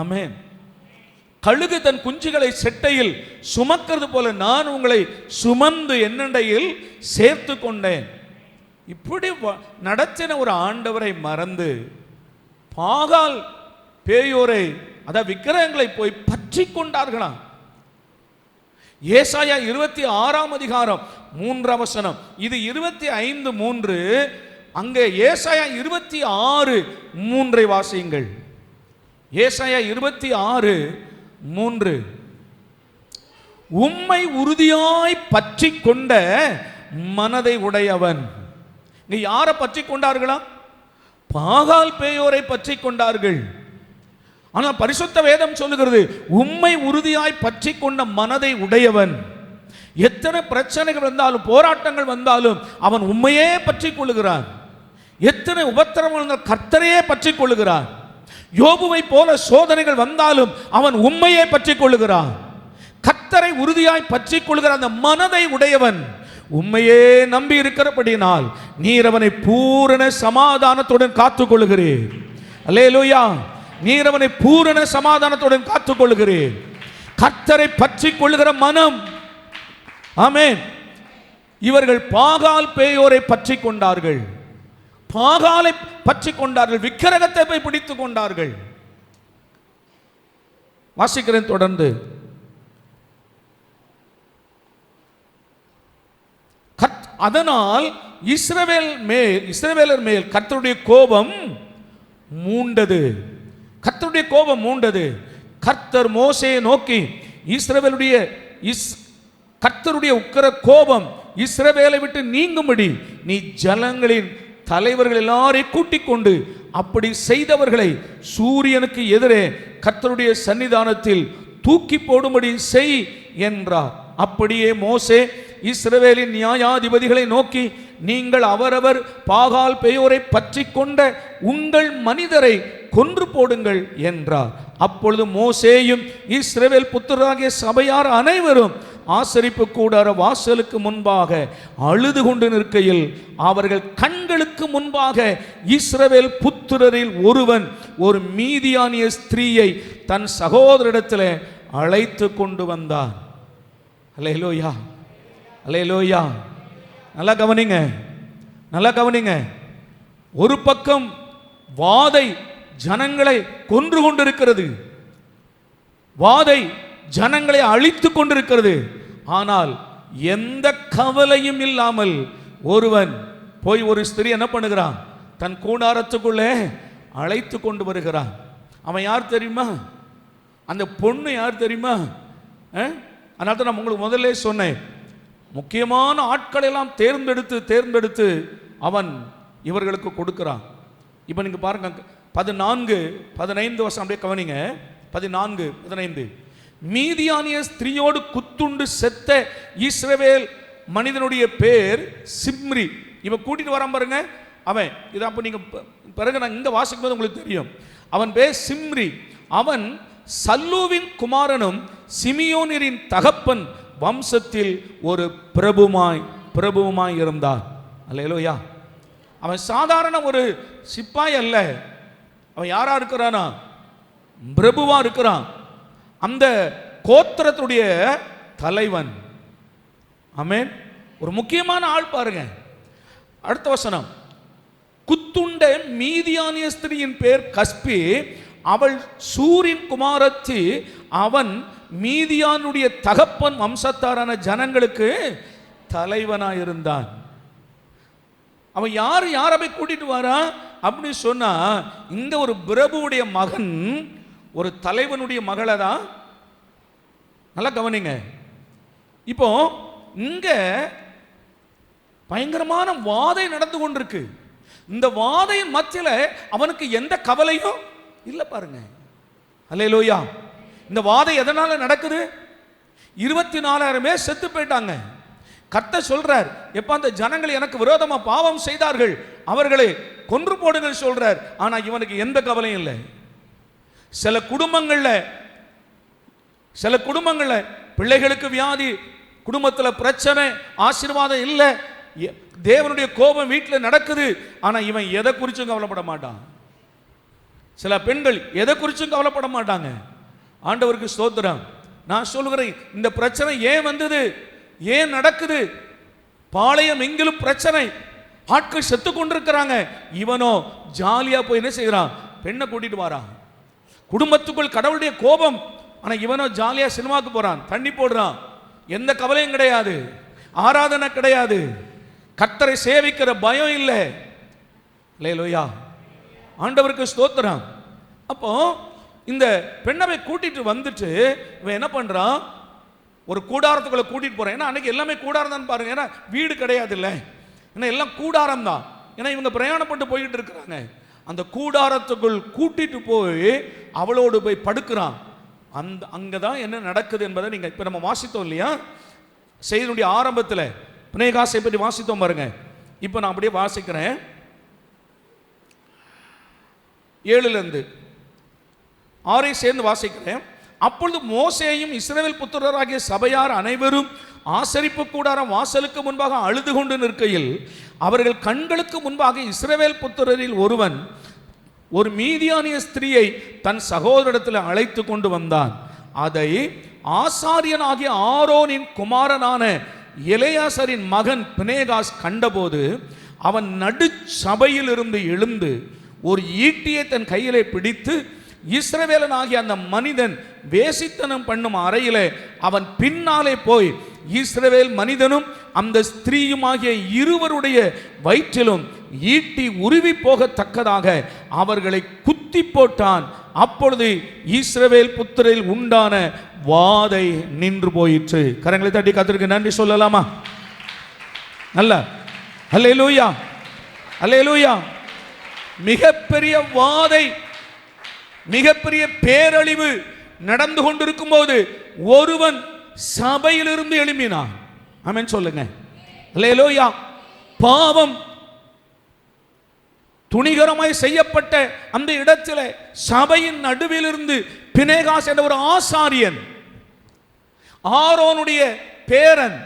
ஆமென். கழுகு தன் குஞ்சுகளை செட்டையில் சுமக்கிறது போல நான் உங்களை சுமந்து என்னண்டையில் சேர்த்து கொண்டேன். இப்படி நடத்தின ஒரு ஆண்டவரை மறந்து பாகால் பேயோரை, அதாவது விக்கிரகங்களை போய் பற்றி கொண்டார்களாம். ஏசாயா 26ஆம் அதிகாரம் 3ஆம் வசனம், இது 25:3. அங்கே ஏசாயா 26:3 வாசியுங்கள். ஏசாயா 26:3, உம்மை உறுதியாய் பற்றி கொண்ட மனதை உடையவன். இங்க யாரை பற்றி கொண்டார்களா? பாகால் பேயோரை பற்றி கொண்டார்கள். ஆனால் பரிசுத்த வேதம் சொல்லுகிறது, உம்மை உறுதியாய் பற்றி கொண்ட மனதை உடையவன். எத்தனை பிரச்சனைகள் வந்தாலும், போராட்டங்கள் வந்தாலும் அவன் உண்மையே பற்றி கொள்ளுகிறான். எத்தனை உபத்திரவங்கள் கர்த்தரையே பற்றி கொள்ளுகிறான். யோபுவை போல சோதனைகள் வந்தாலும் அவன் உண்மையை பற்றி கொள்ளுகிறான். கர்த்தரை உறுதியாய் பற்றி கொள்ளுகிற அந்த மனதை உடையவன், உம்மையே நம்பி இருக்கிறபடினால் நீர் அவனை பூரண சமாதானத்துடன் காத்துக்கொள்கிறீர். அல்லேலூயா. நீர் அவனை பூரண சமாதானத்துடன் காத்துக்கொள்கிறீர். கர்த்தரை பற்றி கொள்ளுகிற மனம். ஆமென். இவர்கள் பாகால் பேயோரை பற்றி கொண்டார்கள், பாகாலை பற்றி கொண்டார்கள், விக்கிரகத்தை போய் பிடித்துக் கொண்டார்கள். வாசிக்கிறேன் தொடர்ந்து. அதனால் இஸ்ரவேலர் மேல் கர்த்தருடைய கோபம் மூண்டது. கர்த்தருடைய கோபம் மூண்டது. கர்த்தர் மோசேயை நோக்கி, கர்த்தருடைய உக்கிர கோபம் இஸ்ரவேலை விட்டு நீங்கும்படி நீ ஜனங்களின் தலைவர்கள் எல்லாரையும் கூட்டிக் கொண்டு அப்படி செய்தவர்களை சூரியனுக்கு எதிரே கர்த்தருடைய சன்னிதானத்தில் தூக்கி போடும்படி செய் என்றார். அப்படியே மோசே இஸ்ரவேலின் நியாயாதிபதிகளை நோக்கி, நீங்கள் அவரவர் பாகால் பேயோரை பற்றி கொண்ட உங்கள் மனிதரை கொன்று போடுங்கள் என்றார். அப்பொழுது மோசேயும் இஸ்ரவேல் புத்திரராகிய சபையார் அனைவரும் ஆசரிப்பு கூடார வாசலுக்கு முன்பாக அழுது கொண்டு நிற்கையில் அவர்கள் கண்களுக்கு முன்பாக இஸ்ரவேல் புத்திரரில் ஒருவன் ஒரு மீதியானிய ஸ்திரீயை தன் சகோதரிடத்தில் அழைத்து கொண்டு வந்தான். அல்லேலூயா, அல்லேலூயா. நல்லா கவனிங்க, நல்லா கவனிங்க. ஒரு பக்கம் வாதை ஜனங்களை கொன்று கொண்டிருக்கிறது, வாதை ஜனங்களை அழித்து கொண்டிருக்கிறது. ஆனால் எந்த கவலையும் இல்லாமல் ஒருவன் போய் ஒரு ஸ்திரீ என்ன பண்ணுகிறான், தன் கூடாரத்துக்குள்ளே அழைத்து கொண்டு வருகிறான். அவன் யார் தெரியுமா? அந்த பொண்ணு யார் தெரியுமா? அதனால தான் நான் உங்களுக்கு முதல்ல சொன்னேன், முக்கியமான ஆட்களை எல்லாம் தேர்ந்தெடுத்து அவன் இவர்களுக்கு கொடுக்கிறான். இப்போ நீங்க பாருங்க, 14-15 வருஷம் அப்படியே கவனிங்க. 14-15 மீதியானிய ஸ்திரீயோடு குத்துண்டு செத்த இஸ்ரவேல் மனிதனுடைய பேர் சிம்ரி. இவன் கூட்டிட்டு வரான் பாருங்க. அவன் இதை அப்போ நீங்க பிறகு நான் இங்க வாசிக்கும் போது உங்களுக்கு தெரியும். அவன் பேர் சிம்ரி. அவன் சல்லூவின் குமாரனும் சிமியோனின் தகப்பன் வம்சத்தில் ஒரு பிரபுமாய் இருந்தான். அல்லேலூயா. அவன் சாதாரண ஒரு சிப்பாய் அல்ல. அவன் யாரா இருக்கிறானா? பிரபுவா இருக்கிறான். அந்த கோத்திரத்துடைய தலைவன். ஆமென். ஒரு முக்கியமான ஆள் பாருங்க. அடுத்த வசனம், குத்துண்ட மீதியானிய ஸ்திரீயின் பேர் கஸ்பி, அவள் சூரின் குமாரத்தி, அவன் மீதியானுடைய தகப்பன் வம்சத்தாரான ஜனங்களுக்கு தலைவனாயிருந்தான். அவன் யாரை கூட்டிட்டு வரா அப்படின்னு சொன்னா, இங்க ஒரு பிரபுவுடைய மகன் ஒரு தலைவனுடைய மகளை தான். நல்லா கவனிங்க. இப்போ இங்க பயங்கரமான வாதை நடந்து கொண்டிருக்கு. இந்த வாதையின் மத்தியில அவனுக்கு எந்த கவலையும் இல்ல பாருங்க. அல்லேலூயா. இந்த வாதை எதனால நடக்குது? 24,000 பேர் செத்து போயிட்டாங்க. கர்த்தர் சொல்றார், எப்ப அந்த ஜனங்கள் எனக்கு விரோதமா பாவம் செய்தார்கள் அவர்களை கொன்று போடுங்கள் சொல்றார். ஆனா இவனுக்கு எந்த கவலையும் இல்லை. சில குடும்பங்கள்ல பிள்ளைகளுக்கு வியாதி, குடும்பத்தில் பிரச்சனை, ஆசீர்வாதம் இல்லை, தேவனுடைய கோபம் வீட்டில் நடக்குது. ஆனா இவன் எதை குறிச்சும் கவலைப்பட மாட்டான். சில பெண்கள் எதை குறிச்சும் கவலைப்பட மாட்டாங்க. ஆண்டவருக்கு ஸ்தோத்திரம். நான் சொல்கிறேன், இந்த பிரச்சனை ஏன் வந்தது, ஏன் நடக்குது? பாளையம் எங்கிலும் பிரச்சனை, ஆட்கள் செத்து கொண்டிருக்கிறாங்க. இவனோ ஜாலியா போய் என்ன செய்யறான், பெண்ணை கூட்டிட்டு வரான். குடும்பத்துக்குள் கடவுளுடைய கோபம். ஆனா இவனோ ஜாலியா சினிமாக்கு போறான், தண்ணி போடுறான், எந்த கவலையும் கிடையாது, ஆராதனை கிடையாது, கர்த்தரை சேவிக்கிற பயம் இல்லை. அல்லேலூயா. ஆண்டவருக்கு ஸ்தோத்திரம். அப்போ இந்த பெண்ணை கூட்டிட்டு வந்துட்டு இவன் என்ன பண்றான், ஒரு கூடாரத்துக்குள்ள கூட்டிட்டு போறான். ஏன்னா அன்னைக்கு எல்லாமே கூடாரம் தான் பாருங்க. ஏன்னா வீடு கிடையாது இல்லை, ஏன்னா எல்லாம் கூடாரம் தான். ஏன்னா இவங்க பிரயாணப்பட்டு போய்கிட்டு இருக்கிறாங்க. அந்த கூடாரத்துக்குள் கூட்டிட்டு போய் அவளோடு போய் படுக்கிறான். அங்கதான் என்ன நடக்குது என்பதை நீங்க இப்ப நம்ம வாசித்தோம் இல்லையா, செய்தியுடைய ஆரம்பத்தில் பிணைகாசை பற்றி வாசித்தோம் பாருங்க. இப்ப நான் அப்படியே வாசிக்கிறேன். 7 சேர்ந்து வாசிக்கிறேன். அப்பொழுது மோசேயும் இஸ்ரவேல் புத்திரராகிய சபையார் அனைவரும் ஆசரிப்பு கூடாரம் வாசலுக்கு முன்பாக அழுது கொண்டு நிற்கையில் அவர்கள் கண்களுக்கு முன்பாக இஸ்ரவேல் புத்திரரில் ஒருவன் ஒரு மீதியானிய ஸ்திரீயை தன் சகோதரத்தில் அழைத்து கொண்டு வந்தான். அதை ஆசாரியனாகிய ஆரோனின் குமாரனான எலெயாசரின் மகன் பினேகாஸ் கண்டபோது அவன் நடு சபையில் இருந்து எழுந்து ஒரு ஈட்டியை தன் கையிலே பிடித்து இஸ்ரவேலனாகிய அந்த மனிதன் வேசித்தனம் பண்ணும் அறையிலே அவன் பின்னாலே போய் இஸ்ரவேல் மனிதனும் அந்த ஸ்திரீயுமாகிய இருவருடைய வயிற்றிலும் ஈட்டி உருவி போகத்தக்கதாக அவர்களை குத்தி போட்டான். அப்பொழுது இஸ்ரவேல் புத்திரில் உண்டான வாதை நின்று போயிற்று. கரங்களை தட்டி கர்த்தருக்கு நன்றி சொல்லலாமா? நல்ல அல்லேலூயா, அல்லேலூயா. மிகப்பெரிய வாதை, மிகப்பெரிய பேரழிவு நடந்து கொண்டிருக்கும் போது ஒருவன் சபையிலிருந்து எழும்பினான். ஆமென் சொல்லுங்க. அல்லேலூயா. பாவம் துணிகரமாய் செய்யப்பட்ட அந்த இடத்துல சபையின் நடுவில் இருந்து பினேகாஸ் என்ற ஒரு ஆசாரியன், ஆரோனுடைய பேரன்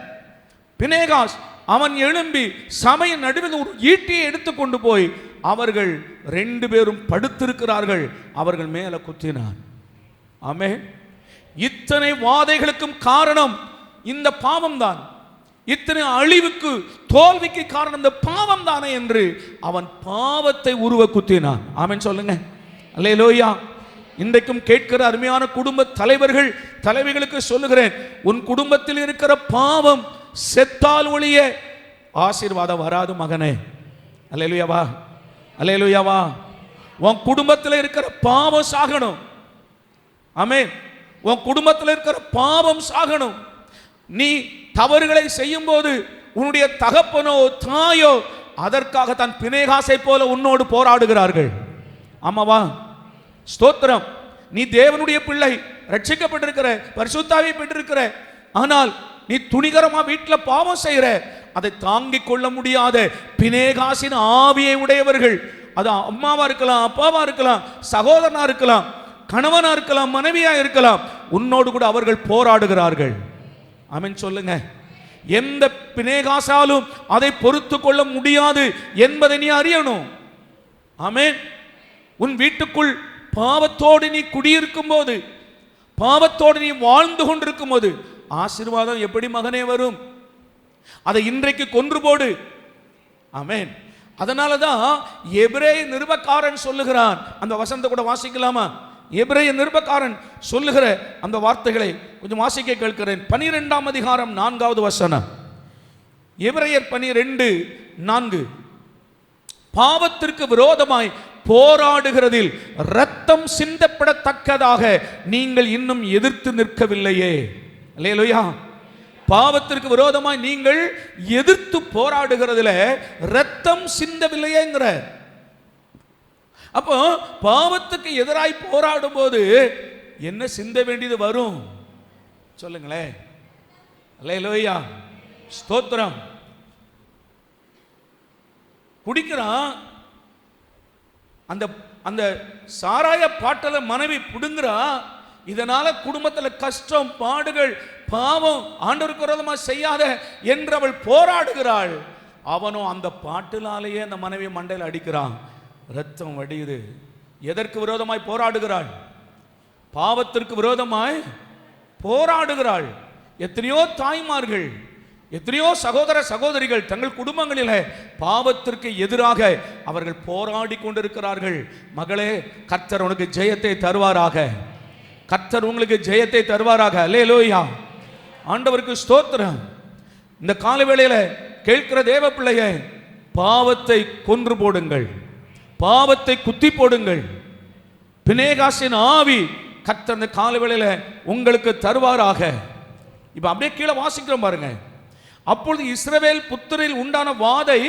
பினேகாஸ், அவன் எழும்பி சபையின் நடுவில் ஒரு ஈட்டியை எடுத்துக்கொண்டு போய் அவர்கள் 2 பேரும் படுத்திருக்கிறார்கள், அவர்கள் மேல குத்தினான். ஆமென். இத்தனை வாதைகளுக்கும் காரணம் இந்த பாவம் தான். இத்தனை அழிவுக்கு தோல்விக்கு காரணம் இந்த பாவம் தானே என்று அவன் பாவத்தை உருவ குத்தினான். ஆமென் சொல்லுங்க. அல்லேலூயா. இன்றைக்கும் கேட்கிற அருமையான குடும்ப தலைவர்கள் தலைவிகளுக்கு சொல்லுகிறேன், உன் குடும்பத்தில் இருக்கிற பாவம் செத்தால் ஒழிய ஆசீர்வாதம் வராது மகனே. அல்லேலூயாவா, அல்லேலூயாவா. உன் குடும்பத்தில் இருக்கிற பாவம் சாகணும். ஆமென். உன் குடும்பத்தில் இருக்கிற பாவம் சாகணும். நீ தவறுகளை செய்யும் போது உன்னுடைய தகப்பனோ தாயோ அதற்காக தன் பினேகாசை போல உன்னோடு போராடுகிறார்கள். ஆமாவா? ஸ்தோத்திரம். நீ தேவனுடைய பிள்ளை, ரட்சிக்கப்பட்டிருக்கிற, பரிசுத்தாவி பெற்றிருக்கிற, ஆனால் நீ துணிகரமா வீட்டில் பாவம் செய்கிற, அதை தாங்கிக் கொள்ள முடியாத பினேகாசின் ஆவியை உடையவர்கள், அது அம்மாவா இருக்கலாம், அப்பாவா இருக்கலாம், சகோதரனா இருக்கலாம், கணவனா இருக்கலாம், மனைவியா இருக்கலாம், உன்னோடு கூட அவர்கள் போராடுகிறார்கள். ஆமென் சொல்லுங்க. எந்த பினேகாசாலும் அதை பொறுத்து கொள்ள முடியாது என்பதை நீ அறியணும். ஆமென். உன் வீட்டுக்குள் பாவத்தோடு நீ குடியிருக்கும் போது, பாவத்தோடு நீ வாழ்ந்து கொண்டிருக்கும் போது ஆசீர்வாதம் எப்படி மகனே வரும்? அதை இன்றைக்கு கொன்று போடு. ஆமென். அதனாலதான் எபிரேய நிருபக்காரன் சொல்லுகிறான். அந்த வசனத்தை கூட வாசிக்கலாமா? எபிரேய நிருபக்காரன் சொல்லுகிற அந்த வார்த்தைகளை கொஞ்சம் வாசிக்க கேட்கிறேன். 12ஆம் அதிகாரம் 4வது வசனம். எபிரேயர் 12:4. பாவத்திற்கு விரோதமாய் போராடுகிறதில் இரத்தம் சிந்தப்படத்தக்கதாக நீங்கள் இன்னும் எதிர்த்து நிற்கவில்லையே. அல்லேலூயா. பாவத்திற்கு விரோதமாய் நீங்கள் எதிர்த்து போராடுகிறதுல இரத்தம் சிந்தவில்லையேங்கிற. அப்போ பாவத்துக்கு எதிராய் போராடும் போது என்ன சிந்த வேண்டியது வரும் சொல்லுங்களேன். அல்லேலூயா. ஸ்தோத்திரம். குடிக்கிறான், அந்த அந்த சாராய பாட்டல மனைவி புடுங்குறா, இதனால குடும்பத்தில் கஷ்டம், பாடுகள், பாவம், ஆண்டவருக்கு விரோதமா செய்யாத என்று அவள் போராடுகிறாள். அவனும் அந்த பாட்டிலாலேயே அந்த மனைவி மண்டையில் அடிக்கிறான், ரத்தம் வடியுது. எதற்கு விரோதமாய் போராடுகிறாள்? பாவத்திற்கு விரோதமாய் போராடுகிறாள். எத்தனையோ தாய்மார்கள், எத்தனையோ சகோதர சகோதரிகள் தங்கள் குடும்பங்களில் பாவத்திற்கு எதிராக அவர்கள் போராடி கொண்டிருக்கிறார்கள். மகளே, கர்த்தர் உனக்கு ஜெயத்தை தருவாராக. கர்த்தர் உங்களுக்கு ஜெயத்தை தருவாராக. அல்லேலூயா. ஆண்டவருக்கு ஸ்தோத்திரம். இந்த காலவேளையில கேட்கிற தேவ பிள்ளைய, பாவத்தை கொன்று போடுங்கள், பாவத்தை குத்தி போடுங்கள். பினேகாசின் ஆவி கர்த்தர் இந்த காலவேளையில உங்களுக்கு தருவாராக. இப்ப அப்படியே கீழே வாசிக்கிறோம் பாருங்க. அப்பொழுது இஸ்ரவேல் புத்திரில் உண்டான வாதை,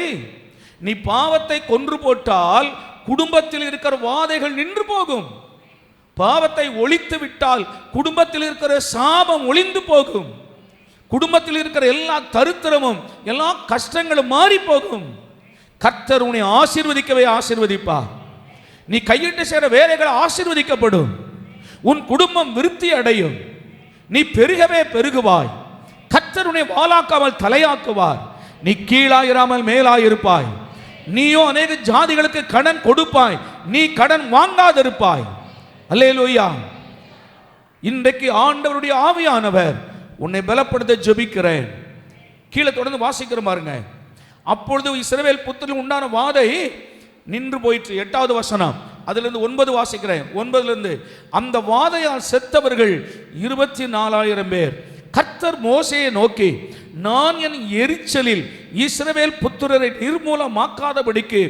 நீ பாவத்தை கொன்று போட்டால் குடும்பத்தில் இருக்கிற வாதைகள் நின்று போகும். பாவத்தை ஒழித்து விட்டால் குடும்பத்தில் இருக்கிற சாபம் ஒளிந்து போகும். குடும்பத்தில் இருக்கிற எல்லா தரித்திரமும் எல்லா கஷ்டங்களும் மாறி போகும். கர்த்தர் உன்னை ஆசீர்வதிக்கவே ஆசீர்வதிப்பார். நீ கையிட்டு செய்கிற வேலைகள் ஆசீர்வதிக்கப்படும். உன் குடும்பம் விருத்தி அடையும், நீ பெருகவே பெருகுவாய், கர்த்தர் உன்னை வாலாக்காமல் தலையாக்குவார், நீ கீழாயிராமல் மேலாயிருப்பாய், நீயோ அநேக ஜாதிகளுக்கு கடன் கொடுப்பாய், நீ கடன் வாங்காதிருப்பாய். அல்லேலூயா. இன்றைக்கு ஆண்டவருடைய ஆவியானவர் உன்னை பலப்படுத்த ஜெபிக்கிறேன். கீழே தொடர்ந்து வாசிக்கிற பாருங்க. அப்பொழுது இஸ்ரவேல் புத்திரரில் உண்டான வாதை நின்று போயிற்று. 8வது வசனம், அதிலிருந்து 9 வாசிக்கிறேன். 9லிருந்து, அந்த வாதையால் செத்தவர்கள் 24,000 பேர். கர்த்தர் மோசேயை நோக்கி, நான் என் எரிச்சலில் இஸ்ரவேல் புத்திரரை நிர்மூலமாக்காதபடிக்கு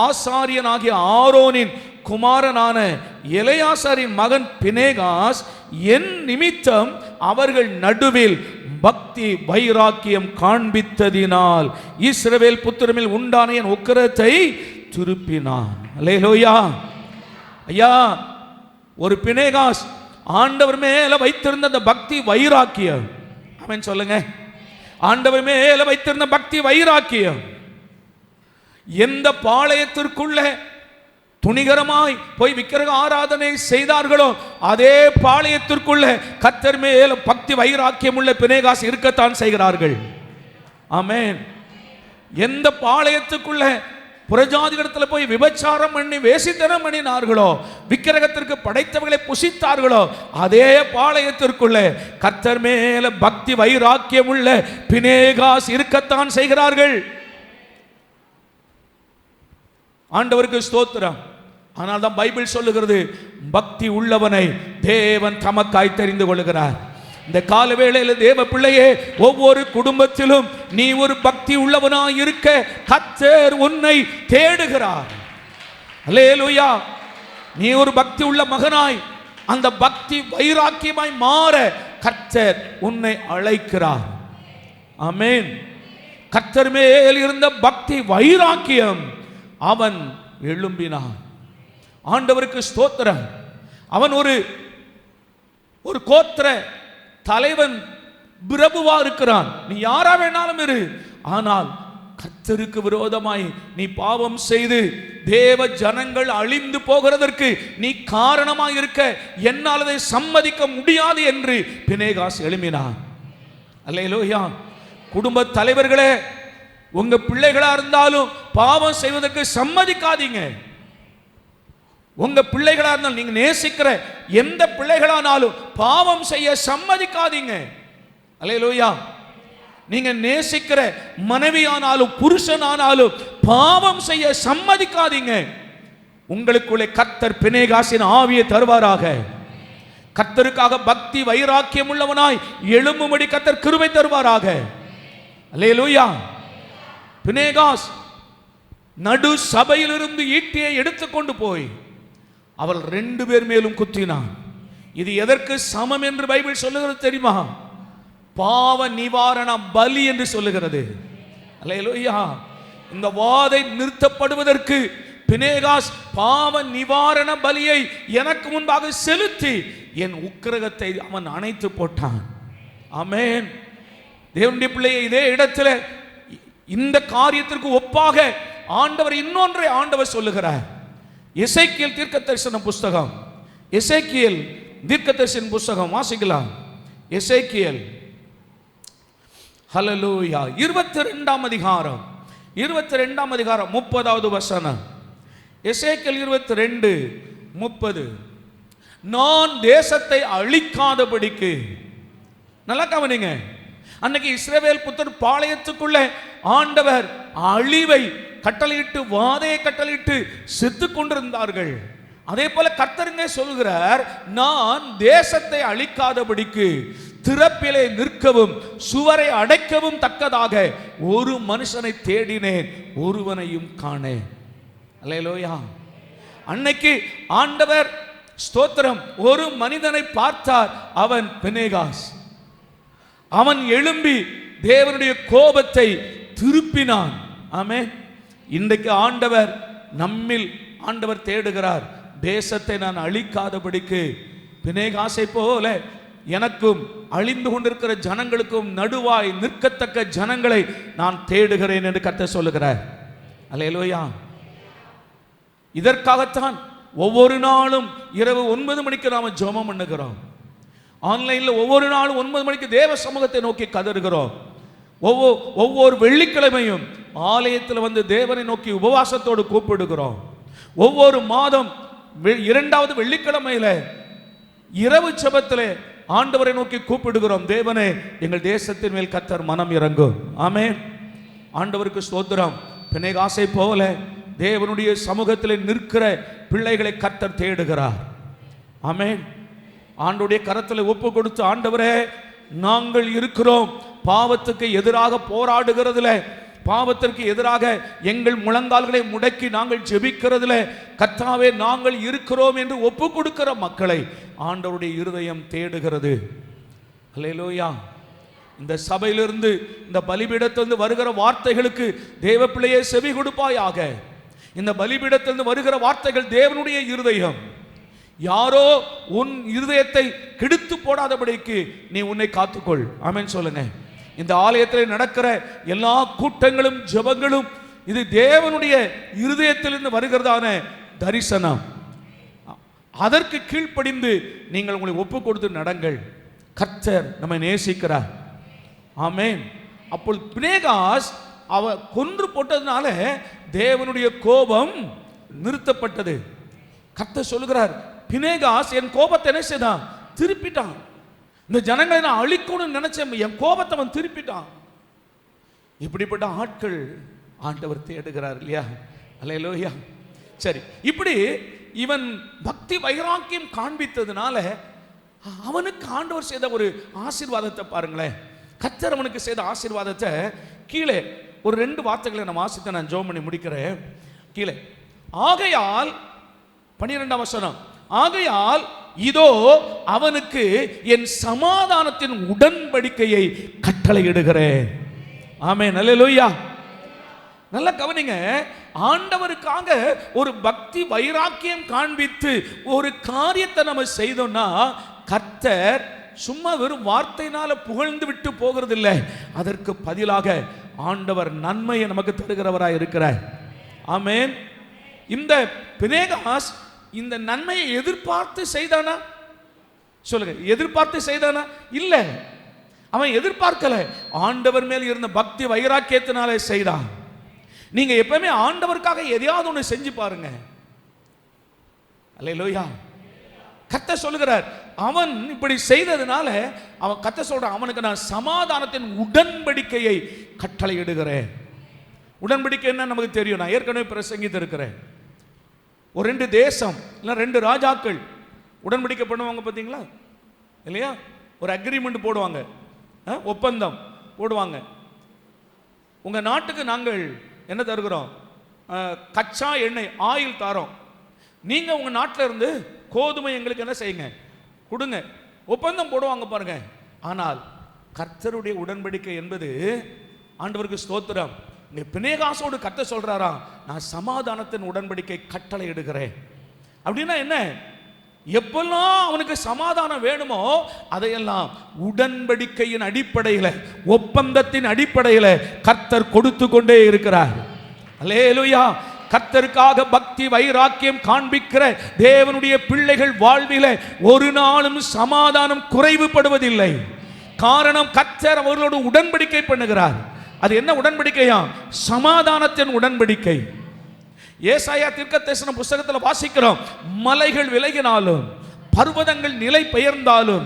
ஆசாரியனாகிய ஆரோனின் குமாரனான எலெயாசாரின் மகன் பினேகாஸ் என் நிமித்தம் அவர்கள் நடுவில் பக்தி வைராக்கியம் காண்பித்ததினால் இஸ்ரவேல் புத்திரமில் உண்டான என் உக்கிரத்தை திருப்பினான். அல்லேலூயா. ஐயா, ஒரு பினேகாஸ் ஆண்டவர் மேல வைத்திருந்த அந்த பக்தி வைராக்கியம், ஆமென் சொல்லுங்க. ஆண்டவர் மேல வைத்திருந்த பக்தி வைராக்கியம் எந்த பாளையத்திற்குள்ள துணிகரமாய் போய் விக்கிரக ஆராதனை செய்தார்களோ அதே பாளையத்திற்குள்ள கர்த்தர் மேல் பக்தி வைராக்கியம் உள்ள பினேகாஸ் இருக்கத்தான் செய்கிறார்கள். ஆமென். எந்த பாளையத்துக்குள்ள புறஜாதிகளிடத்தில் போய் விபச்சாரம் பண்ணி வேசித்தனம் பண்ணினார்களோ, விக்கிரகத்திற்கு படைத்தவர்களை புசித்தார்களோ, அதே பாளையத்திற்குள்ள கர்த்தர் மேல பக்தி வைராக்கியம் உள்ள பினேகாஸ் இருக்கத்தான் செய்கிறார்கள். ஆண்டவருக்கு ஸ்தோத்திரம். ஆனால் தான் பைபிள் சொல்லுகிறது, பக்தி உள்ளவனை தேவன் தமக்காய் தெரிந்து கொள்கிறார். இந்த கால வேளையில் தேவ பிள்ளையே, ஒவ்வொரு குடும்பத்திலும் நீ ஒரு பக்தி உள்ளவனாய் இருக்க கர்த்தர் உன்னை தேடுகிறார். அல்லேலூயா. நீ ஒரு பக்தி உள்ள மகனாய் அந்த பக்தி வைராக்கியமாய் மாற கர்த்தர் உன்னை அழைக்கிறார். ஆமென். கர்த்தர் மேல் இருந்த பக்தி வைராக்கியம் அவன் எழும்பினான். ஆண்டவருக்கு ஸ்தோத்திரம். அவன் ஒரு கோத்திர தலைவன், பிரபுவா இருக்கிறான். நீ யாரா வேணாலும் இரு, ஆனால் கர்த்தருக்கு விரோதமாய் நீ பாவம் செய்து தேவ ஜனங்கள் அழிந்து போகிறதற்கு நீ காரணமாய் இருக்க என்னால் அதை சம்மதிக்க முடியாது என்று பினேகாஸ் எழும்பினான். அல்லேலூயா. குடும்ப தலைவர்களே, உங்க பிள்ளைகளா இருந்தாலும் பாவம் செய்வதற்கு சம்மதிக்காதீங்க. உங்க பிள்ளைகளா இருந்தாலும், நீங்க நேசிக்கிற எந்த பிள்ளைகளானாலும் பாவம் செய்ய சம்மதிக்காதீங்க. அல்லேலூயா. நீங்க நேசிக்கிற மனைவியானாலும் புருஷனானாலும் பாவம் செய்ய சம்மதிக்காதீங்க. உங்களுக்குள்ளே கர்த்தர் பினேகாசின் ஆவியை தருவாராக. கர்த்தருக்காக பக்தி வைராக்கியம் உள்ளவனாய் எழும்பும்படி கர்த்தர் கிருபை தருவாராக. அல்லேலூயா. பினேகாஸ் நடு சபையிலிருந்து ஈட்டியை எடுத்துக்கொண்டு போய் அவள் 2 பேர் மேலும் குத்தினான். இது எதற்கு சமம் என்று பைபிள் சொல்லுகிறது தெரியுமா? பாவ நிவாரண பலி என்று சொல்லுகிறது. அல்லேலூயா. இந்த வாதை நிறுத்தப்படுவதற்கு பினேகாஸ் பாவ நிவாரண பலியை எனக்கு முன்பாக செலுத்தி என் உக்கிரகத்தை அவன் அணைத்து போட்டான். ஆமென். தேவனுடைய பிள்ளையை, இதே இடத்துல இந்த காரியத்திற்கு ஒப்பாக ஆண்டவர் இன்னொன்றை ஆண்டவர் சொல்லுகிறார். எசேக்கியேல் தீர்க்கதரிசன புஸ்தகம், எசேக்கியேல் தீர்க்கதரிசன புஸ்தகம் வாசிக்கலாம். எசேக்கியேல், ஹல்லேலூயா, 22ஆம் அதிகாரம் 30வது வசனம். எசேக்கியேல் 22:30. நான் தேசத்தை அழிக்காதபடிக்கு, நல்லா கவனிங்க, அன்னைக்கு இஸ்ரவேல் புத்தர் பாளையத்துக்குள்ள ஆண்டவர் அழிவை கட்டளையிட்டு, வாதையை கட்டளையிட்டு செத்து கொண்டிருந்தார்கள். அதே போல கர்த்தருங்க சொல்கிறார், நான் தேசத்தை அழிக்காதபடிக்கு திறப்பிலே நிற்கவும் சுவரை அடைக்கவும் தக்கதாக ஒரு மனுஷனை தேடினேன், ஒருவனையும் காணேன். அல்லேலூயா. அன்னைக்கு ஆண்டவர் ஸ்தோத்திரம் ஒரு மனிதனை பார்த்தார், அவன் பினேகாஸ். அவன் எழும்பி தேவனுடைய கோபத்தை திருப்பினான். ஆமென். இன்றைக்கு ஆண்டவர் நம்மில் ஆண்டவர் தேடுகிறார், தேசத்தை நான் அழிக்காதபடிக்கு பினேகாசை போல எனக்கும் அழிந்து கொண்டிருக்கிற ஜனங்களுக்கும் நடுவாய் நிற்கத்தக்க ஜனங்களை நான் தேடுகிறேன் என்று கர்த்தர் சொல்லுகிறார். அல்லேலூயா. இதற்காகத்தான் ஒவ்வொரு நாளும் இரவு 9 மணிக்கு நாம ஜெபம் பண்ணுகிறோம். ஆன்லைன்ல ஒவ்வொரு நாளும் 9 மணிக்கு தேவ சமூகத்தை நோக்கி கதறுகிறோம். ஒவ்வொரு வெள்ளிக்கிழமையும் ஆலயத்தில் வந்து தேவனை நோக்கி உபவாசத்தோடு கூப்பிடுகிறோம். ஒவ்வொரு மாதம் 2வது வெள்ளிக்கிழமையில இரவு ஜெபத்திலே ஆண்டவரை நோக்கி கூப்பிடுகிறோம். தேவனே, எங்கள் தேசத்தின் மேல் கர்த்தர் மனம் இறங்கும். ஆமென். ஆண்டவருக்கு ஸ்தோத்திரம். பினெகாசை போல தேவனுடைய சமூகத்தில் நிற்கிற பிள்ளைகளை கர்த்தர் தேடுகிறார். ஆமென். ஆண்டவருடைய கரத்தில் ஒப்பு கொடுத்து, ஆண்டவரே, நாங்கள் இருக்கிறோம் பாவத்துக்கு எதிராக போராடுகிறதுல, பாவத்திற்கு எதிராக எங்கள் முழங்கால்களை முடக்கி நாங்கள் ஜெபிக்கிறதுல கர்த்தாவே நாங்கள் இருக்கிறோம் என்று ஒப்பு கொடுக்கிற மக்களை ஆண்டவருடைய இருதயம் தேடுகிறது. அல்லேலூயா. இந்த சபையிலிருந்து, இந்த பலிபீடத்திலிருந்து வருகிற வார்த்தைகளுக்கு தேவ பிள்ளையே செவி கொடுப்பாயாக. இந்த பலிபீடத்திலிருந்து வருகிற வார்த்தைகள் தேவனுடைய இருதயம். யாரோ உன் இருதயத்தை கெடுத்து போடாதபடிக்கு நீ உன்னை காத்துக்கொள். ஆமென் சொல்லுங்க. இந்த ஆலயத்தில் நடக்கிற எல்லா கூட்டங்களும் ஜெபங்களும் இது தேவனுடைய இருதயத்திலிருந்து வருகிறதான தரிசனம். அதற்கு கீழ்ப்படிந்து நீங்கள் உங்களை ஒப்பு கொடுத்து நடங்கள். கர்த்தர் நம்மை நேசிக்கிறார். ஆமென். அப்போ பினெகாஸ் அவ கொன்று போட்டதுனால தேவனுடைய கோபம் நிறுத்தப்பட்டது. கர்த்தர் சொல்லுகிறார், பினெகாஸ் என் கோபத்தை என்ன செய்தான்? திருப்பிட்டான். இந்த ஜனங்களை நான் அழிக்கணும்னு நினைச்சேன், என் கோபத்தை அவன் திருப்பிட்டான். இப்படிப்பட்ட ஆட்கள் ஆண்டவர் தேடுகிறார் இல்லையா? அல்லேலூயா. சரி, இப்படி இவன் பக்தி வைராக்கியம் காண்பித்ததுனால அவனுக்கு ஆண்டவர் செய்த ஒரு ஆசீர்வாதத்தை பாருங்களேன். கர்த்தர் அவனுக்கு செய்த ஆசீர்வாதத்தை கீழே ஒரு 2 வார்த்தைகளை நான் வாசித்து நான் ஜெபம் பண்ணி முடிக்கிறேன். கீழே, ஆகையால் 12ஆம் வசனம், ஆகையால் இதோ அவனுக்கு என் சமாதானத்தின் உடன்படிக்கையை கட்டளையிடுகிறேன். ஆமென். அல்லேலூயா. நல்லா கவனிங்க. ஆண்டவருக்காக ஒரு பக்தி வைராக்கியம் காண்பித்து ஒரு காரியத்தை நம்ம செய்தோம்னா கர்த்தர் சும்மா வெறும் வார்த்தையினால புகழ்ந்து விட்டு போகிறது இல்லை. அதற்கு பதிலாக ஆண்டவர் நன்மையை நமக்கு தருகிறவராய் இருக்கிறார். ஆமென். இந்த பினெகாஸ் இந்த நன்மையை எதிர்பார்த்து செய்தானா? சொல்லுங்க, எதிர்பார்த்து செய்தானா? இல்ல, அவன் எதிர்பார்க்கல. ஆண்டவர் மேல் இருந்த பக்தி வைராக்கியத்தினாலே செய்தான். நீங்க எப்பவுமே ஆண்டவருக்காக எதையாவது ஒன்று செஞ்சு பாருங்க. அல்லேலூயா. கர்த்தர் சொல்லுகிறார், அவன் இப்படி செய்ததுனால அவன் கர்த்தர் சொல்றான், அவனுக்கு நான் சமாதானத்தின் உடன்படிக்கையை கட்டளையிடுகிறேன். உடன்படிக்கை என்ன நமக்கு தெரியும், நான் ஏற்கனவே பிரசங்கித்து இருக்கிறேன். ஒரு 2 தேசம் இல்லை 2 ராஜாக்கள் உடன்படிக்கை பண்ணுவாங்க பார்த்தீங்களா இல்லையா? ஒரு அக்ரிமெண்ட் போடுவாங்க, ஒப்பந்தம் போடுவாங்க. உங்கள் நாட்டுக்கு நாங்கள் என்ன தருகிறோம்? கச்சா எண்ணெய், ஆயில் தாரோம். நீங்கள் உங்கள் நாட்டில் இருந்து கோதுமை எங்களுக்கு என்ன செய்யுங்க, கொடுங்க. ஒப்பந்தம் போடுவாங்க பாருங்க. ஆனால் கர்த்தருடைய உடன்படிக்கை என்பது, ஆண்டவருக்கு ஸ்தோத்திரம், இங்கே பினெகாசோடு கர்த்தர் சொல்றாரா, நான் சமாதானத்தின் உடன்படிக்கை கட்டளை இடுகிறேன். அப்படின்னா என்ன? எப்பெல்லாம் அவனுக்கு சமாதானம் வேணுமோ அதையெல்லாம் உடன்படிக்கையின் அடிப்படையில், ஒப்பந்தத்தின் அடிப்படையில் கர்த்தர் கொடுத்து கொண்டே இருக்கிறார். அல்லேலூயா. கர்த்தருக்காக பக்தி வைராக்கியம் காண்பிக்கிற தேவனுடைய பிள்ளைகள் வாழ்வில ஒரு நாளும் சமாதானம் குறைவுபடுவதில்லை. காரணம், கர்த்தர் அவர்களோடு உடன்படிக்கை பண்ணுகிறார். அது என்ன உடன்படிக்கையா? சமாதானத்தின் உடன்படிக்கை. ஏசாயா தீர்க்கதரிசன புத்தகத்தில் வாசிக்கிறோம், மலைகள் விலகினாலும் பர்வதங்கள் நிலை பெயர்ந்தாலும்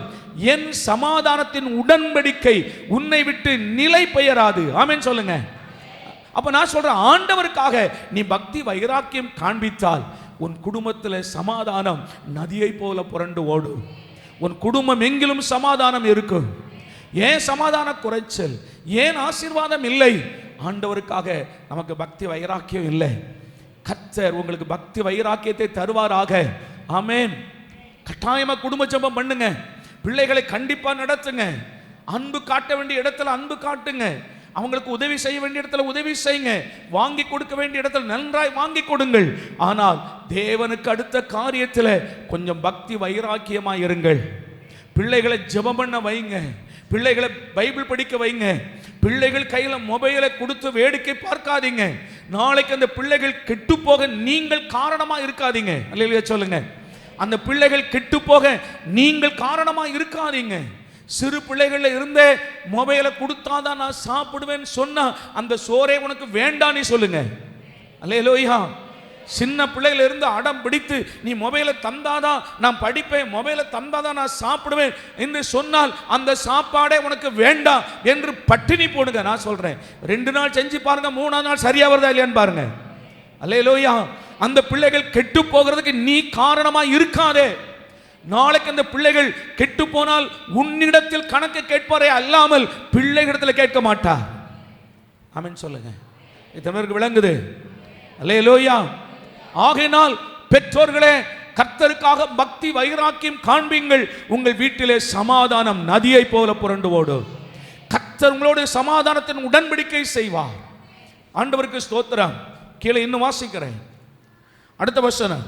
என் சமாதானத்தின் உடன்படிக்கை உன்னை விட்டு நிலை பெயராது. ஆமென் சொல்லுங்க. அப்ப நான் சொல்றேன், ஆண்டவருக்காக நீ பக்தி வைராக்கியம் காண்பித்தால் உன் குடும்பத்தில் சமாதானம் நதியை போல புரண்டு ஓடும். உன் குடும்பம் எங்கிலும் சமாதானம் இருக்கும். ஏன் சமாதான குறைச்சல், ஏன் ஆசீர்வாதம் இல்லை? ஆண்டவருக்காக நமக்கு பக்தி வைராக்கியம் இல்லை. கர்த்தர் உங்களுக்கு பக்தி வைராக்கியத்தை தருவாராக. ஆமென். கட்டாயமா குடும்ப ஜெபம் பண்ணுங்க. பிள்ளைகளை கண்டிப்பா நடத்துங்க. அன்பு காட்ட வேண்டிய இடத்துல அன்பு காட்டுங்க. அவங்களுக்கு உதவி செய்ய வேண்டிய இடத்துல உதவி செய்யுங்க. வாங்கி கொடுக்க வேண்டிய இடத்துல நன்றாய் வாங்கி கொடுங்கள். ஆனால் தேவனுக்கு அடுத்த காரியத்தில் கொஞ்சம் பக்தி வைராக்கியமாக இருங்கள். பிள்ளைகளை ஜெபம் பண்ண வைங்க. பிள்ளைகளை பைபிள் படிக்க வைங்க. பிள்ளைகள் கையில மொபைலை கொடுத்து வேடிக்கை பார்க்காதீங்க. நாளைக்கு அந்த பிள்ளைகள் கெட்டு போக நீங்கள் காரணமா இருக்காதீங்க. அல்லேலூயா சொல்லுங்க. அந்த பிள்ளைகள் கெட்டு போக நீங்கள் காரணமா இருக்காதீங்க. சிறு பிள்ளைகள்ல இருந்தே மொபைலை கொடுத்தாதான் நான் சாப்பிடுவேன்னு சொன்னா அந்த சோறே உனக்கு வேண்டான்னு சொல்லுங்க. அல்லேலூயா. சின்ன பிள்ளைகள் இருந்து அடம் பிடித்து நீ மொபைலை தந்தாதான் நான் படிப்பேன், மொபைலை தந்தாதான் நான் சாப்பிடுவேன் என்று சொன்னால் அந்த சாப்பாடே உனக்கு வேண்டாம் என்று பட்டினி போடுங்க. நான் சொல்றேன், 2 நாள் செஞ்சு பாருங்க, 3ஆவது நாள் சரியா வருதா இல்லையான்னு பாருங்க. அல்லேலூயா. அந்த பிள்ளைகள் கெட்டு போகிறதுக்கு நீ காரணமா இருக்காதே. நாளைக்கு அந்த பிள்ளைகள் கெட்டு போனால் உன்னிடத்தில் கணக்கு கேட்பாரே அல்லாமல் பிள்ளைகளிடத்தில் கேட்க மாட்டார். ஆமென் சொல்லுங்க. இத்தனைக்கு விளங்குது? அல்லேலூயா. ஆகையினால் பெற்றோர்களே, கர்த்தருக்காக பக்தி வைராக்கியம் காண்பீங்கள். உங்கள் வீட்டிலே சமாதானம் நதியை போல புரண்டு ஓடும். கர்த்தர் உங்களோடு சமாதானத்தின் உடன்படிக்கை செய்வார். ஆண்டவருக்கு ஸ்தோத்திரம். கீழே இன்னும் வாசிக்கிறேன், அடுத்த வசனம்.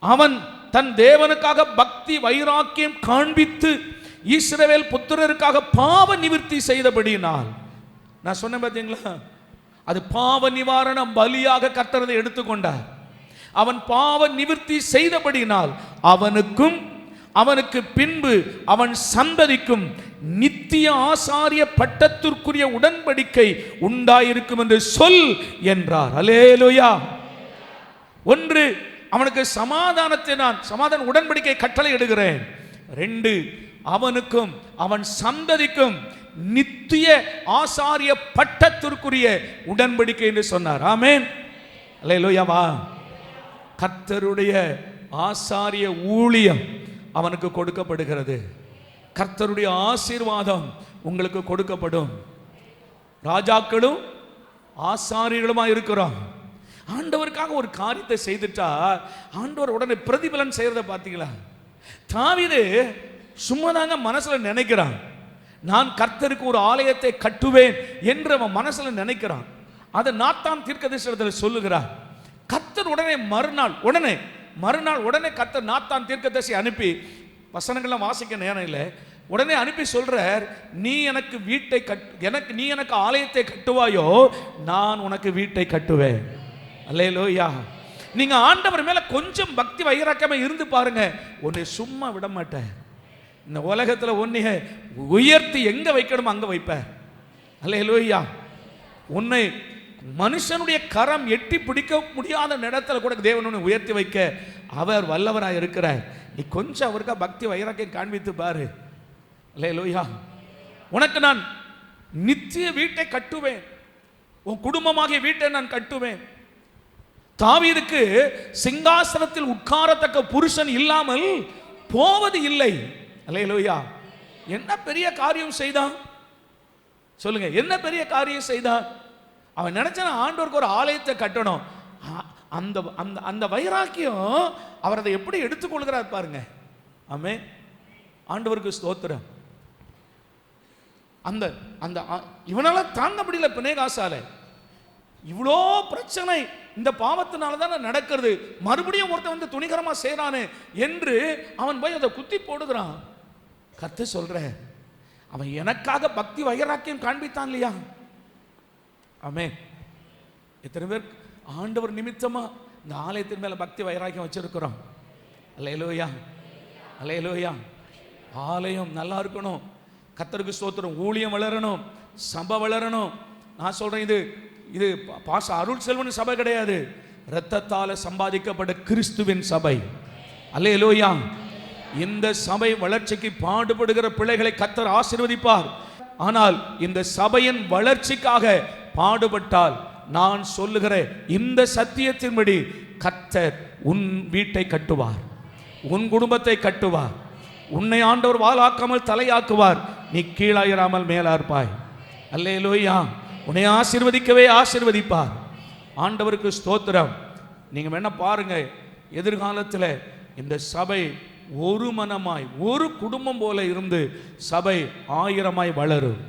அவன் தன் தேவனுக்காக பக்தி வைராக்கியம் காண்பித்து இஸ்ரவேல் புத்திரருக்காக பாவ நிவர்த்தி செய்தபடியினால், நான் சொன்னேன் பார்த்தீங்களா, அது பாவ நிவாரண பலியாக கர்த்தரை எடுத்துக்கொண்டார். அவன் பாவ நிவர்த்தி செய்தபடியினால் அவனுக்கும் அவனுக்கு பின்பு அவன் சந்ததிக்கும் நித்திய ஆசாரிய பட்டத்திற்குரிய உடன்படிக்கை உண்டாயிருக்கும் என்று சொல் என்றார். அல்லேலூயா. ஒன்று, அவனுக்கு சமாதானத்தை நான் சமாதான உடன்படிக்கை கட்டளை இடுகிறேன். 2, அவனுக்கும் அவன் சந்ததிக்கும் நித்திய ஆசாரிய பட்டத்திற்குரிய உடன்படிக்கை என்று சொன்னார். ஆமென். அல்லேலூயாவா. கர்த்தருடைய ஆசாரிய ஊழியம் அவனுக்கு கொடுக்கப்படுகிறது. கர்த்தருடைய ஆசீர்வாதம் உங்களுக்கு கொடுக்கப்படும். ராஜாக்களும் ஆசாரியர்களுமா இருக்கிறோம். ஆண்டவருக்காக ஒரு காரியத்தை செய்துட்டா ஆண்டவர் உடனே பிரதிபலன் செய்யறத பார்த்தீங்களா? தாவீது சும்மாதாங்க மனசுல நினைக்கிறான், நான் கர்த்தருக்கு ஒரு ஆலயத்தை கட்டுவேன் என்று அவன் மனசுல நினைக்கிறான். அதை நாத்தான் தீர்க்கதரிசனத்தில் சொல்லுகிறார். கர்த்தர் மறுநாள் கர்த்தர் நாத்தான் தீர்க்கதரிசி அனுப்பி, வசனங்கள்லாம் வாசிக்க நேரம் இல்லை, உடனே அனுப்பி சொல்றார், நீ எனக்கு ஆலயத்தை கட்டுவாயோ, நான் உனக்கு வீட்டை கட்டுவேன். அல்லேலூயா. நீங்க ஆண்டவர் மேல கொஞ்சம் பக்தி வைராக்கியமா இருந்து பாருங்க, உன்னை சும்மா விட மாட்டேன். இந்த உலகத்துல உன்னை உயர்த்தி எங்க வைக்கணுமோ அங்க வைப்பேன். அல்லேலூயா. உன்னை மனுஷனுடைய கரம் எட்டி பிடிக்க முடியாத இடத்துல கூட தேவன் உன்னை உயர்த்தி வைக்க அவர் வல்லவராக இருக்கிறார். நீ கொஞ்சம் அவருக்கா பக்தி வைராக்கியம் காண்பித்து பாரு. அல்லேலூயா. உனக்கு நான் நித்திய வீட்டை கட்டுவேன், உன் குடும்பமாகிய வீட்டை நான் கட்டுவேன். தாவீதுக்கு சிங்காசனத்தில் உட்காரத்தக்க புருஷன் இல்லாமல் போவது இல்லை. அல்லேலூயா. என்ன பெரிய காரியம் செய்தான் சொல்லுங்க, என்ன பெரிய காரியம் செய்தான்? அவன் நினைச்சான் ஆண்டவருக்கு ஒரு ஆலயத்தை கட்டணும். அந்த அந்த அந்த வைராக்கியம் அவர் அதை எப்படி எடுத்துக்கொள்கிறார் பாருங்க. ஆமென். ஆண்டவருக்கு ஸ்தோத்திரம். அந்த அந்த இவனால தாங்க முடியல. பினேகாசால இவ்வளோ பிரச்சனை இந்த பாவத்தினால தான் நடக்கிறது, மறுபடியும் ஒருத்தன் வந்து துணிகரமா செய்யறானே என்று அவன் போய் அதை குத்தி போடுகிறான். கர்த்தர் சொல்ற, அவன் எனக்காக பக்தி வைராக்கியம் காண்பித்தான் இல்லையா? ஆமென். எத்தனை பேர் ஆண்டவர் நிமித்தமா இந்த ஆலயத்தின் மேல பக்தி வைராக்கியம் வச்சிருக்கிறோம்? அல்லேலூயா. அல்லேலூயா. ஆலயம் நல்லா இருக்கணும், கர்த்தருக்கு ஸ்தோத்திரம், ஊழியம் வளரணும், சபை வளரணும். நான் சொல்றேன், இது பாச அருள் செல்வன் சபை கிடையாது, இரத்தத்தால சம்பாதிக்கப்பட்ட கிறிஸ்துவின் சபை. அல்லேலூயா. இந்த சபை வளர்ச்சிக்கு பாடுபடுகிற பிள்ளைகளை கர்த்தர் ஆசீர்வதிப்பார். ஆனால் இந்த சபையின் வளர்ச்சிக்காக பாடுபட்டால் நான் சொல்லுகிற இந்த சத்தியத்தின்படி கர்த்தர் உன் வீட்டை கட்டுவார், உன் குடும்பத்தை கட்டுவார், உன்னை ஆண்டவர் வாளாக்காமல் தலையாக்குவார், நீ கீழாயிராமல் மேலார்ப்பாய். அல்லேலூயா. உன்னை ஆசீர்வதிக்கவே ஆசீர்வதிப்பார். ஆண்டவருக்கு ஸ்தோத்திரம். நீங்க வேணா பாருங்க, எதிர்காலத்தில் இந்த சபை ஒரு மனமாய் ஒரு குடும்பம் போல இருந்து சபை 1000ஆய் வளரும்.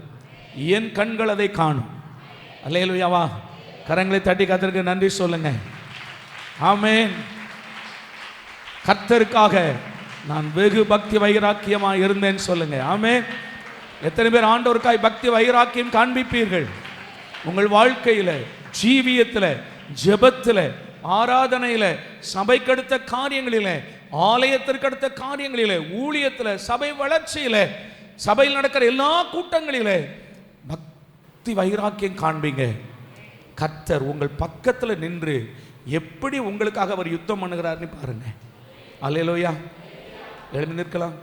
என் கண்கள் அதை காணும். அல்லேலூயாவா. கரங்களை தட்டி கர்த்தருக்கு நன்றி சொல்லுங்க. ஆமென். கர்த்தருக்காக நான் வெகு பக்தி வைராக்கியமா இருந்தேன்னு சொல்லுங்க. ஆமென். எத்தனை பேர் ஆண்டவருக்காய் பக்தி வைராக்கியம் காண்பிப்பீர்கள்? உங்கள் வாழ்க்கையில, ஜீவியத்துல, ஜெபத்துல, ஆராதனையில, சபைக்கு அடுத்த காரியங்களில, ஆலயத்திற்கு அடுத்த காரியங்களில, ஊழியத்துல, சபை வளர்ச்சியில, சபையில் நடக்கிற எல்லா கூட்டங்களில பக்தி வைராக்கியம் காண்பீங்க. கர்த்தர் உங்கள் பக்கத்துல நின்று எப்படி உங்களுக்காக அவர் யுத்தம் பண்ணுகிறார்னு பாருங்க. அல்லேலூயா. எழுந்து நிற்கலாம்.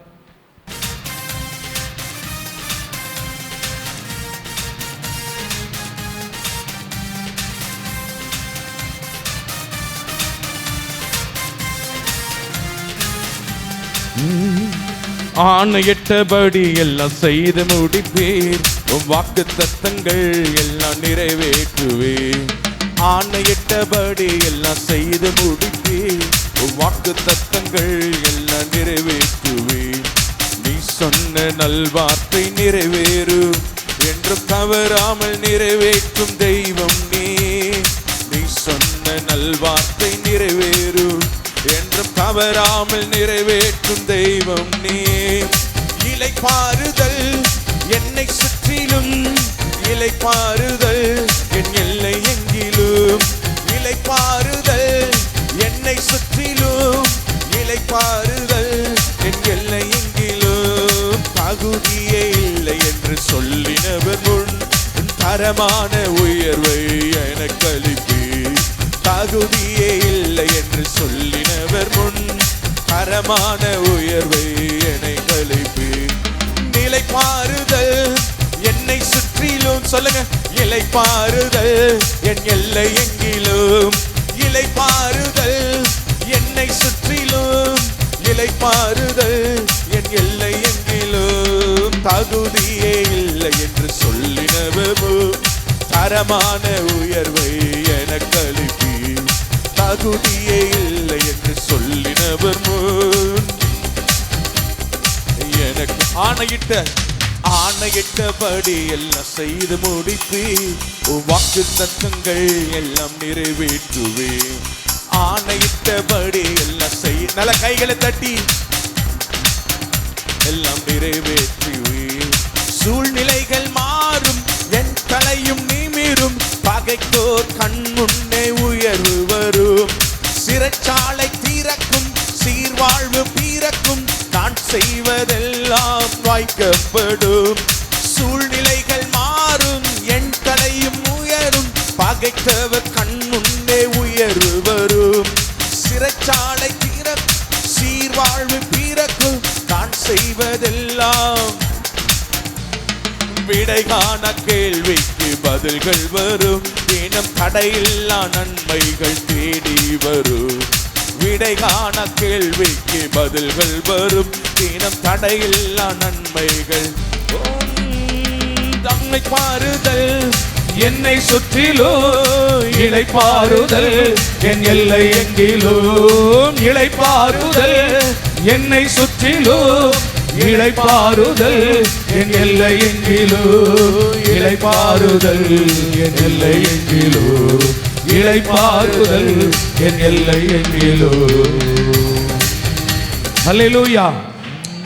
ஆணையிட்டபடி எல்லாம் செய்து முடிப்பீர், வாக்கு தத்தங்கள் எல்லாம் நிறைவேற்றுவீர். ஆணையிட்டபடி எல்லாம் செய்து முடிப்பீர், வாக்கு தத்தங்கள் எல்லாம் நிறைவேற்றுவீர். நீ சொன்ன நல்வார்த்தை நிறைவேறும் என்றும் தவறாமல் நிறைவேற்றும் தெய்வம் நீ. நீ சொன்ன நல்வார்த்தை நிறைவேறும் என்றும் தவறாமல் நிறைவேற்றும் தெய்வம் நீ. இளைப்பாறுதல் என்னை சுற்றிலும், இளைப்பாறுதல் என் எல்லை எங்கிலும். இளைப்பாறுதல் என்னை சுற்றிலும், இளைப்பாறுதல் என் எல்லை எங்கிலும். தகுதியே இல்லை என்று சொல்லினவர் முன் தரமான உயர்வை எனக்கு அளிப்பீர். தகுதியே இல்லை என்று சொல்லினவர் முன் தரமான உயர்வை எனக்கு அளிப்பீர். நிலைப்பாறுதல் என்னை சுற்றிலும், சொல்லுங்க, இளைப்பாறுதல் என் எல்லை எங்கிலும். இளைப்பாறுதல் என்னை சுற்றிலும், இளைப்பாறுதல் என் எல்லை எங்கிலும். தகுதியே இல்லை என்று சொல்லினவர் தரமான உயர்வை எனக்கு அளிப்பீர். தகுதியே இல்லை என்று சொல்லினவர் முன் எனக்கு ஆணையிட்டபடி எல்லாம் செய்து முடிப்பீர், வாக்கு தத்தங்கள் எல்லாம் நிறைவேற்றுவேன். ஆணையிட்டபடி எல்லாம் செய்ய, நல்ல கைகளை தட்டி எல்லாம் நிறைவேற்றுவேன். சூழ்நிலைகள் மாறும், என் தலையும் நிமிரும், பகைத்தோர் கண் முன்னே உயர்வு வரும். சிறைச்சாலை தீரக்கும், சீர்வாழ்வு பிறக்கும், நான் செய்வதெல்லாம் வாய்க்கப்படும். சூழ்நிலைகள் மாறும், என் தலையும் உயரும், பகைத்தவர் கண் முன்னே உயர்வு வரும். சிறைச்சாலை தீரக்கும், சீர்வாழ்வு பிறக்கும், நான் செய்வதெல்லாம். விடை காண கேள்விக்கு பதில்கள் வரும், தினம் தடையில்லா நன்மைகள் தேடி வரும். விடை காண கேள்விக்கு பதில்கள் வரும், தினம் தடையில்லா நன்மைகள். தம்மை பாருதல் என்னை சுற்றிலோ, இளைப்பாறுதல் என் எல்லை எங்கிலும். இளைப்பாறுதல் என்னை சுற்றிலோ, இளைப்பாறுதல் என் எல்லை எங்கிலும். இளைப்பாறுதல் என் எல்லை எங்கிலும். இளைப்பாறுதல் என் எல்லை எங்கிலும். ஹல்லேலூயா,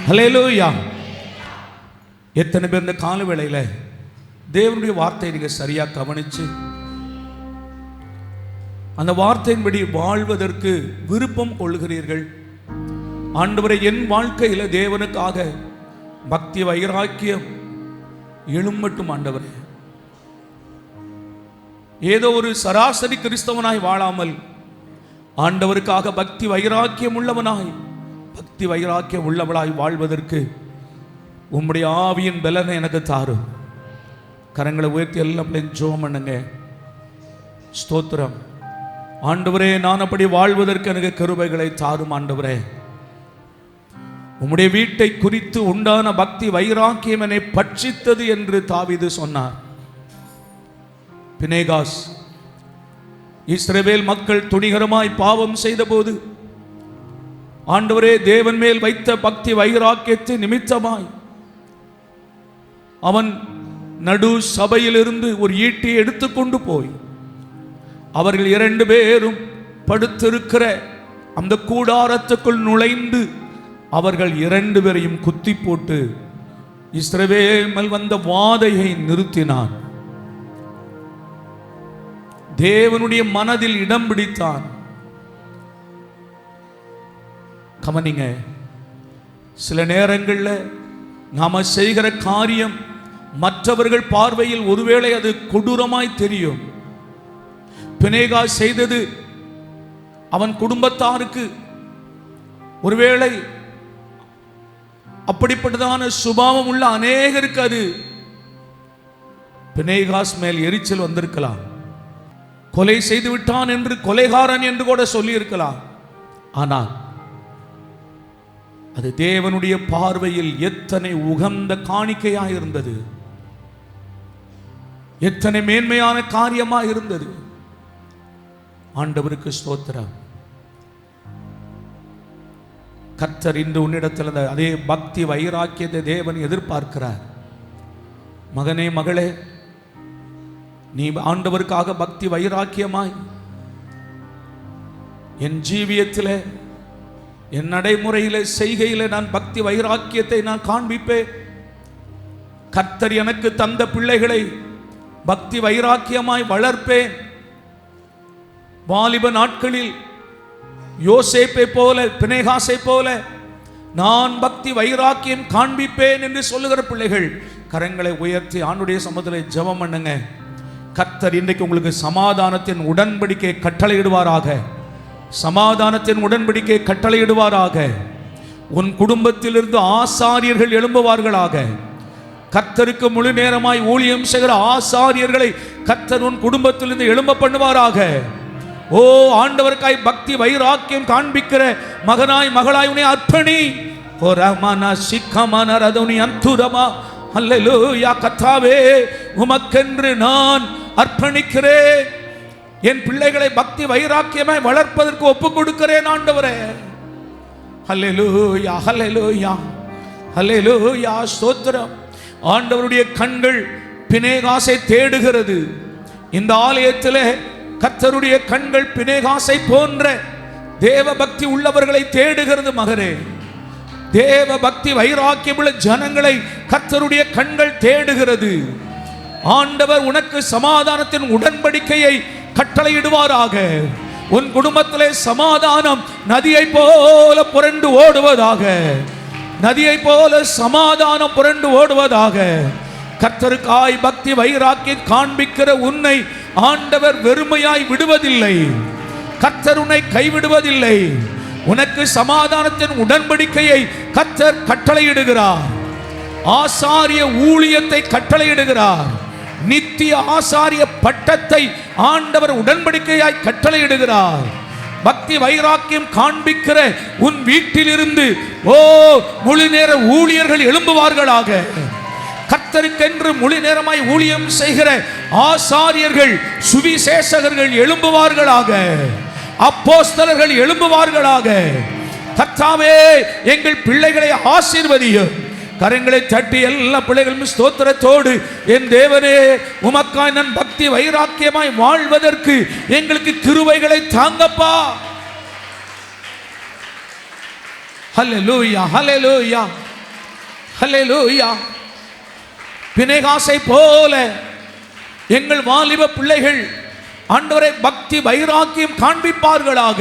ஹல்லேலூயா. எத்தனை பேர் இந்த கால வேளையில தேவனுடைய வார்த்தையை நீங்க சரியா கவனிச்சு அந்த வார்த்தையின்படி வாழ்வதற்கு விருப்பம் கொள்கிறீர்கள்? ஆண்டவரை, என் வாழ்க்கையில தேவனுக்காக பக்தி வைராக்கியம் எழும்பட்டும் ஆண்டவரே. ஏதோ ஒரு சராசரி கிறிஸ்தவனாய் வாழாமல் ஆண்டவருக்காக பக்தி வைராக்கியம் உள்ளவனாய், பக்தி வைராக்கியம் உள்ளவளாய் வாழ்வதற்கு உம்முடைய ஆவியின் பலனை எனக்கு தாரும். கரங்களை உயர்த்தி எல்லாம் ஜெபம் பண்ணுங்க. ஸ்தோத்திரம் ஆண்டவரே, நான் அப்படி வாழ்வதற்கு எனக்கு கிருபைகளை தாரும் ஆண்டவரே. உம்முடைய வீட்டை குறித்து உண்டான பக்தி வைராக்கியம் என்னை பட்சித்தது என்று தாவீது சொன்னார். பினேகாஸ், இஸ்ரவேல் மக்கள் துணிகரமாய் பாவம் செய்த போது ஆண்டவரே தேவன் மேல் வைத்த பக்தி வைராக்கியத்தை நிமித்தமாய் அவன் நடு சபையிலிருந்து ஒரு ஈட்டியை எடுத்துக்கொண்டு போய் அவர்கள் 2 பேரும் படுத்திருக்கிற அந்த கூடாரத்துக்குள் நுழைந்து அவர்கள் 2 பேரையும் குத்தி போட்டு இஸ்ரவேல் மேல் வந்த வாதையை நிறுத்தினான். தேவனுடைய மனதில் இடம் பிடித்தான். கவனிங்க, சில நேரங்களில் நாம செய்கிற காரியம் மற்றவர்கள் பார்வையில் ஒருவேளை அது கொடூரமாய் தெரியும். பினேகா செய்தது அவன் குடும்பத்தாருக்கு ஒருவேளை அப்படிப்பட்டதான சுபாவம் உள்ள அநேகருக்கு அது பினேகாஸ் மேல் எரிச்சல் வந்திருக்கலாம். கொலை செய்து விட்டான் என்று, கொலைகாரன் என்று கூட சொல்லி இருக்கலாம். ஆனால் அது தேவனுடைய பார்வையில் எத்தனை உகந்த காணிக்கையாக இருந்தது, எத்தனை மேன்மையான காரியமாக இருந்தது. ஆண்டவருக்கு ஸ்தோத்திரம். கர்த்தர் இன்று உன்னிடத்தில் அதே பக்தி வைராக்கியத்தை தேவன் எதிர்பார்க்கிறார். மகனே, மகளே, நீ ஆண்டவருக்காக பக்தி வைராக்கியமாய் என் ஜீவியத்தில், என் நடைமுறையில், செய்கையில் நான் பக்தி வைராக்கியத்தை நான் காண்பிப்பேன். கர்த்தர் எனக்கு தந்த பிள்ளைகளை பக்தி வைராக்கியமாய் வளர்ப்பேன். வாலிப நாட்களில் யோசேப்பை போல, பினேகாசை போல நான் பக்தி வைராக்கியம் காண்பிப்பேன் என்று சொல்லுகிற பிள்ளைகள் கரங்களை உயர்த்தி ஆண்டுடைய சமூகத்தில் ஜெபம் பண்ணுங்க. கர்த்தர் இன்றைக்கு உங்களுக்கு சமாதானத்தின் உடன்படிக்கை கட்டளையிடுவாராக. சமாதானத்தின் உடன்படிக்கை கட்டளையிடுவாராக. உன் குடும்பத்திலிருந்து ஆசாரியர்கள் எழும்புவார்களாக. கர்த்தருக்கு முழு நேரமாய் ஊழியம் செய்கிற ஆசாரியர்களை கர்த்தர் உன் குடும்பத்திலிருந்து எழும்ப பண்ணுவாராக. ஓ, ஆண்டவருக்காய் பக்தி வைராக்கியம் காண்பிக்கிற மகனாய், மகளாய் உன்னை அர்ப்பணி. ஓ ரஹ்மானா சிக்கமான ரதுனி அந்துரமா. அல்லேலூயா. கர்த்தாவே, உமக்கென்று நான் அர்ப்பணிக்கிறேன். என் பிள்ளைகளை பக்தி வைராக்கியமாய் வளர்ப்பதற்கு ஒப்புக் கொடுக்கிறேன் ஆண்டவரே. அல்லேலூயா, அல்லேலூயா, அல்லேலூயா. ஸ்தோத்திரம். ஆண்டவருடைய கண்கள் பினேகாசை தேடுகிறது. இந்த ஆலயத்தில் கர்த்தருடைய கண்கள் பினேகாசை போன்ற தேவ பக்தி உள்ளவர்களை தேடுகிறது. மகனே, தேவ பக்தி வைராக்கியமுள்ள ஜனங்களை கர்த்தருடைய கண்கள் தேடுகிறது. ஆண்டவர் உனக்கு சமாதானத்தின் உடன்படிக்கையை கட்டளையிடுவாராக. உன் குடும்பத்திலே சமாதானம் நதியை போல புரண்டு ஓடுவதாக. நதியை போல சமாதானம் புரண்டு ஓடுவதாக. கர்த்தருக்காய் பக்தி வைராக்கியம் காண்பிக்கிற உன்னை ஆண்டவர் வெறுமையாய் விடுவதில்லை. கர்த்தர் உன்னை கைவிடுவதில்லை. உனக்கு சமாதானத்தின் உடன்படிக்கையை கர்த்தர் கட்டளையிடுகிறார். ஆசாரிய ஊழியத்தை கட்டளையிடுகிறார். நித்திய ஆசாரிய பட்டத்தை ஆண்டவர் உடன்படிக்கையாய் கட்டளையிடுகிறார். பக்தி வைராக்கியம் காண்பிக்கிற உன் வீட்டிலிருந்து முழு நேர ஊழியர்கள் எழும்புவார்களாக. கர்த்தருக்கென்று முழு நேரமாய் ஊழியம் செய்கிற ஆசாரியர்கள், சுவிசேஷகர்கள் எழும்புவார்களாக. அப்போஸ்தலர்கள் எழும்புவார்களாக. கர்த்தாவே, எங்கள் பிள்ளைகளை ஆசீர்வதியும். கரங்களை தட்டி எல்லா பிள்ளைகளும் ஸ்தோத்திரத்தோடு, என் தேவனே, உமக்காய் நான் பக்தி வைராக்கியமாய் வாழ்வதற்கு எங்களுக்கு கிருபைகளை தாங்கப்பா. ஹல்லேலூயா, ஹல்லேலூயா, ஹல்லேலூயா. பினேகாசை போல எங்கள் வாலிப பிள்ளைகள் ஆண்டவரை பக்தி வைராக்கியம் காண்பிப்பார்களாக.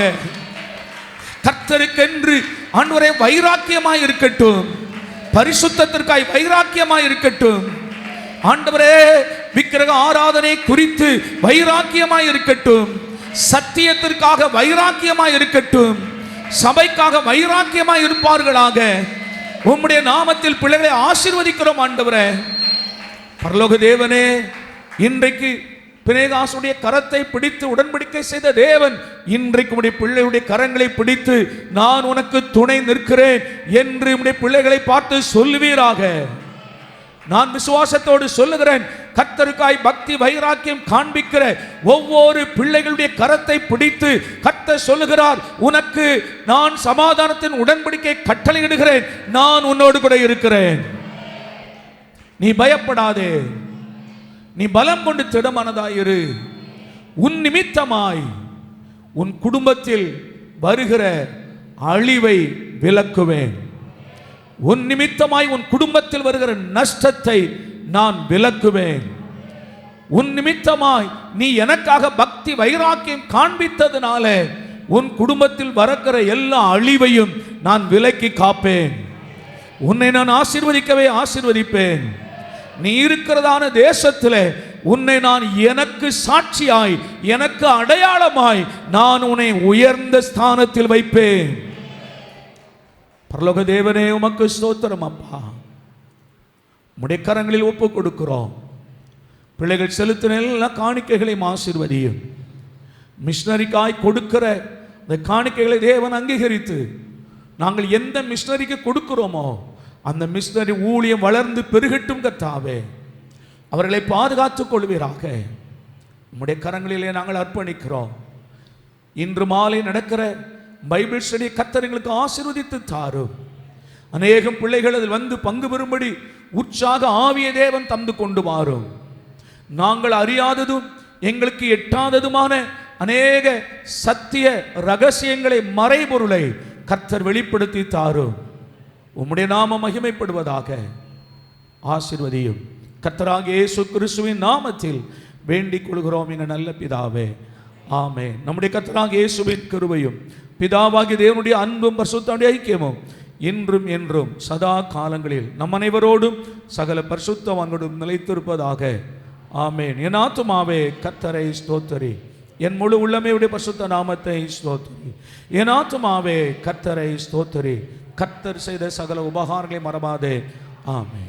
கர்த்தருக்கென்று ஆண்டவரை வைராக்கியமாய் இருக்கட்டும். பரிசுத்தத்திற்காய் வைராக்கியமாய் இருக்கட்டும். ஆண்டவரே, விக்கிரக ஆராதனை குறித்து வைராக்கியமாய் இருக்கட்டும். சத்தியத்திற்காக வைராக்கியமாய் இருக்கட்டும். சபைக்காக வைராக்கியமாய் இருப்பார்களாக. உம்முடைய நாமத்தில் பிள்ளைகளை ஆசீர்வதிக்கிறோம் ஆண்டவரே. பரலோக தேவனே, இன்றைக்கு பினேகாசுடைய கரத்தை பிடித்து உடன்படிக்கை செய்த தேவன் இன்றைக்கு உடைய பிள்ளைகளுடைய கரங்களை பிடித்து நான் உனக்கு துணை நிற்கிறேன் என்று உடைய பிள்ளைகளை பார்த்து சொல்லுவீராக. நான் விசுவாசத்தோடு சொல்லுகிறேன், கர்த்தருக்காய் பக்தி வைராக்கியம் காண்பிக்கிற ஒவ்வொரு பிள்ளைகளுடைய கரத்தை பிடித்து கர்த்தர் சொல்லுகிறார், உனக்கு நான் சமாதானத்தின் உடன்படிக்கை கட்டளையிடுகிறேன். நான் உன்னோடு கூட இருக்கிறேன். நீ பயப்படாதே. நீ பலம் கொண்டு திடமானதாயிரு. உன் நிமித்தமாய் உன் குடும்பத்தில் வருகிற அழிவை விலக்குவேன். உன் நிமித்தமாய் உன் குடும்பத்தில் வருகிற நஷ்டத்தை நான் விலக்குவேன். உன் நிமித்தமாய் நீ எனக்காக பக்தி வைராக்கியம் காண்பித்ததுனால உன் குடும்பத்தில் வரக்கிற எல்லா அழிவையும் நான் விலக்கி காப்பேன். உன்னை நான் ஆசீர்வதிக்கவே ஆசீர்வதிப்பேன். நீ இருக்கிறதான தேசத்தில் உன்னை நான் எனக்கு சாட்சியாய், எனக்கு அடையாளமாய் நான் உன்னை உயர்ந்த ஸ்தானத்தில் வைப்பேன். பரலோக தேவனே, உமக்கு ஸ்தோத்திரம் அப்பா. உம்முடைய கரங்களில் ஒப்பு கொடுக்கிறோம். பிள்ளைகள் செலுத்தின எல்லா காணிக்கைகளையும் ஆசீர்வதியும். மிஷனரிக்காய் கொடுக்கிற இந்த காணிக்கைகளை தேவன் அங்கீகரித்து, நாங்கள் எந்த மிஷனரிக்கு கொடுக்கிறோமோ அந்த மிஷனரி ஊழியம் வளர்ந்து பெருகட்டும் கர்த்தாவே. அவர்களை பாதுகாத்துக் கொள்வீராக. உம்முடைய கரங்களிலே நாங்கள் அர்ப்பணிக்கிறோம். இன்று மாலை நடக்கிற பைபிள் ஸ்டடி கர்த்தர் எங்களுக்கு ஆசீர்வதித்து தாரும். அநேகம் பிள்ளைகள் அதில் வந்து பங்கு பெறும்படி உற்சாக ஆவிய தேவன் தந்து கொண்டு வாரும். நாங்கள் அறியாததும் எங்களுக்கு எட்டாததுமான அநேக சத்திய ரகசியங்களை, மறைபொருளை கர்த்தர் வெளிப்படுத்தி தாரும். உம்முடைய நாமம் மகிமைப்படுவதாக. ஆசீர்வதியும். கர்த்தராகிய இயேசு கிறிஸ்துவின் நாமத்தில் வேண்டிக் கொள்கிறோம் எங்கள் நல்ல பிதாவே, ஆமென். நம்முடைய கர்த்தராகிய இயேசுவின் கிருபையும் பிதாவாகிய தேவனுடைய அன்பும் பரிசுத்தமுடைய ஐக்கியமும் இன்றும் என்றும் சதா காலங்களில் நம் அனைவரோடும் சகல பரிசுத்தவான்களோடும் நிலைத்திருப்பதாக. ஆமென். என் ஆத்துமாவே கர்த்தரை ஸ்தோத்திரி, என் முழு உள்ளமே உடைய பரிசுத்த நாமத்தை ஸ்தோத்திரி. என் ஆத்துமாவே கர்த்தரை ஸ்தோத்திரி, கர்த்தர் செய்த சகல உபகாரங்களை மறவாதே. ஆமென்.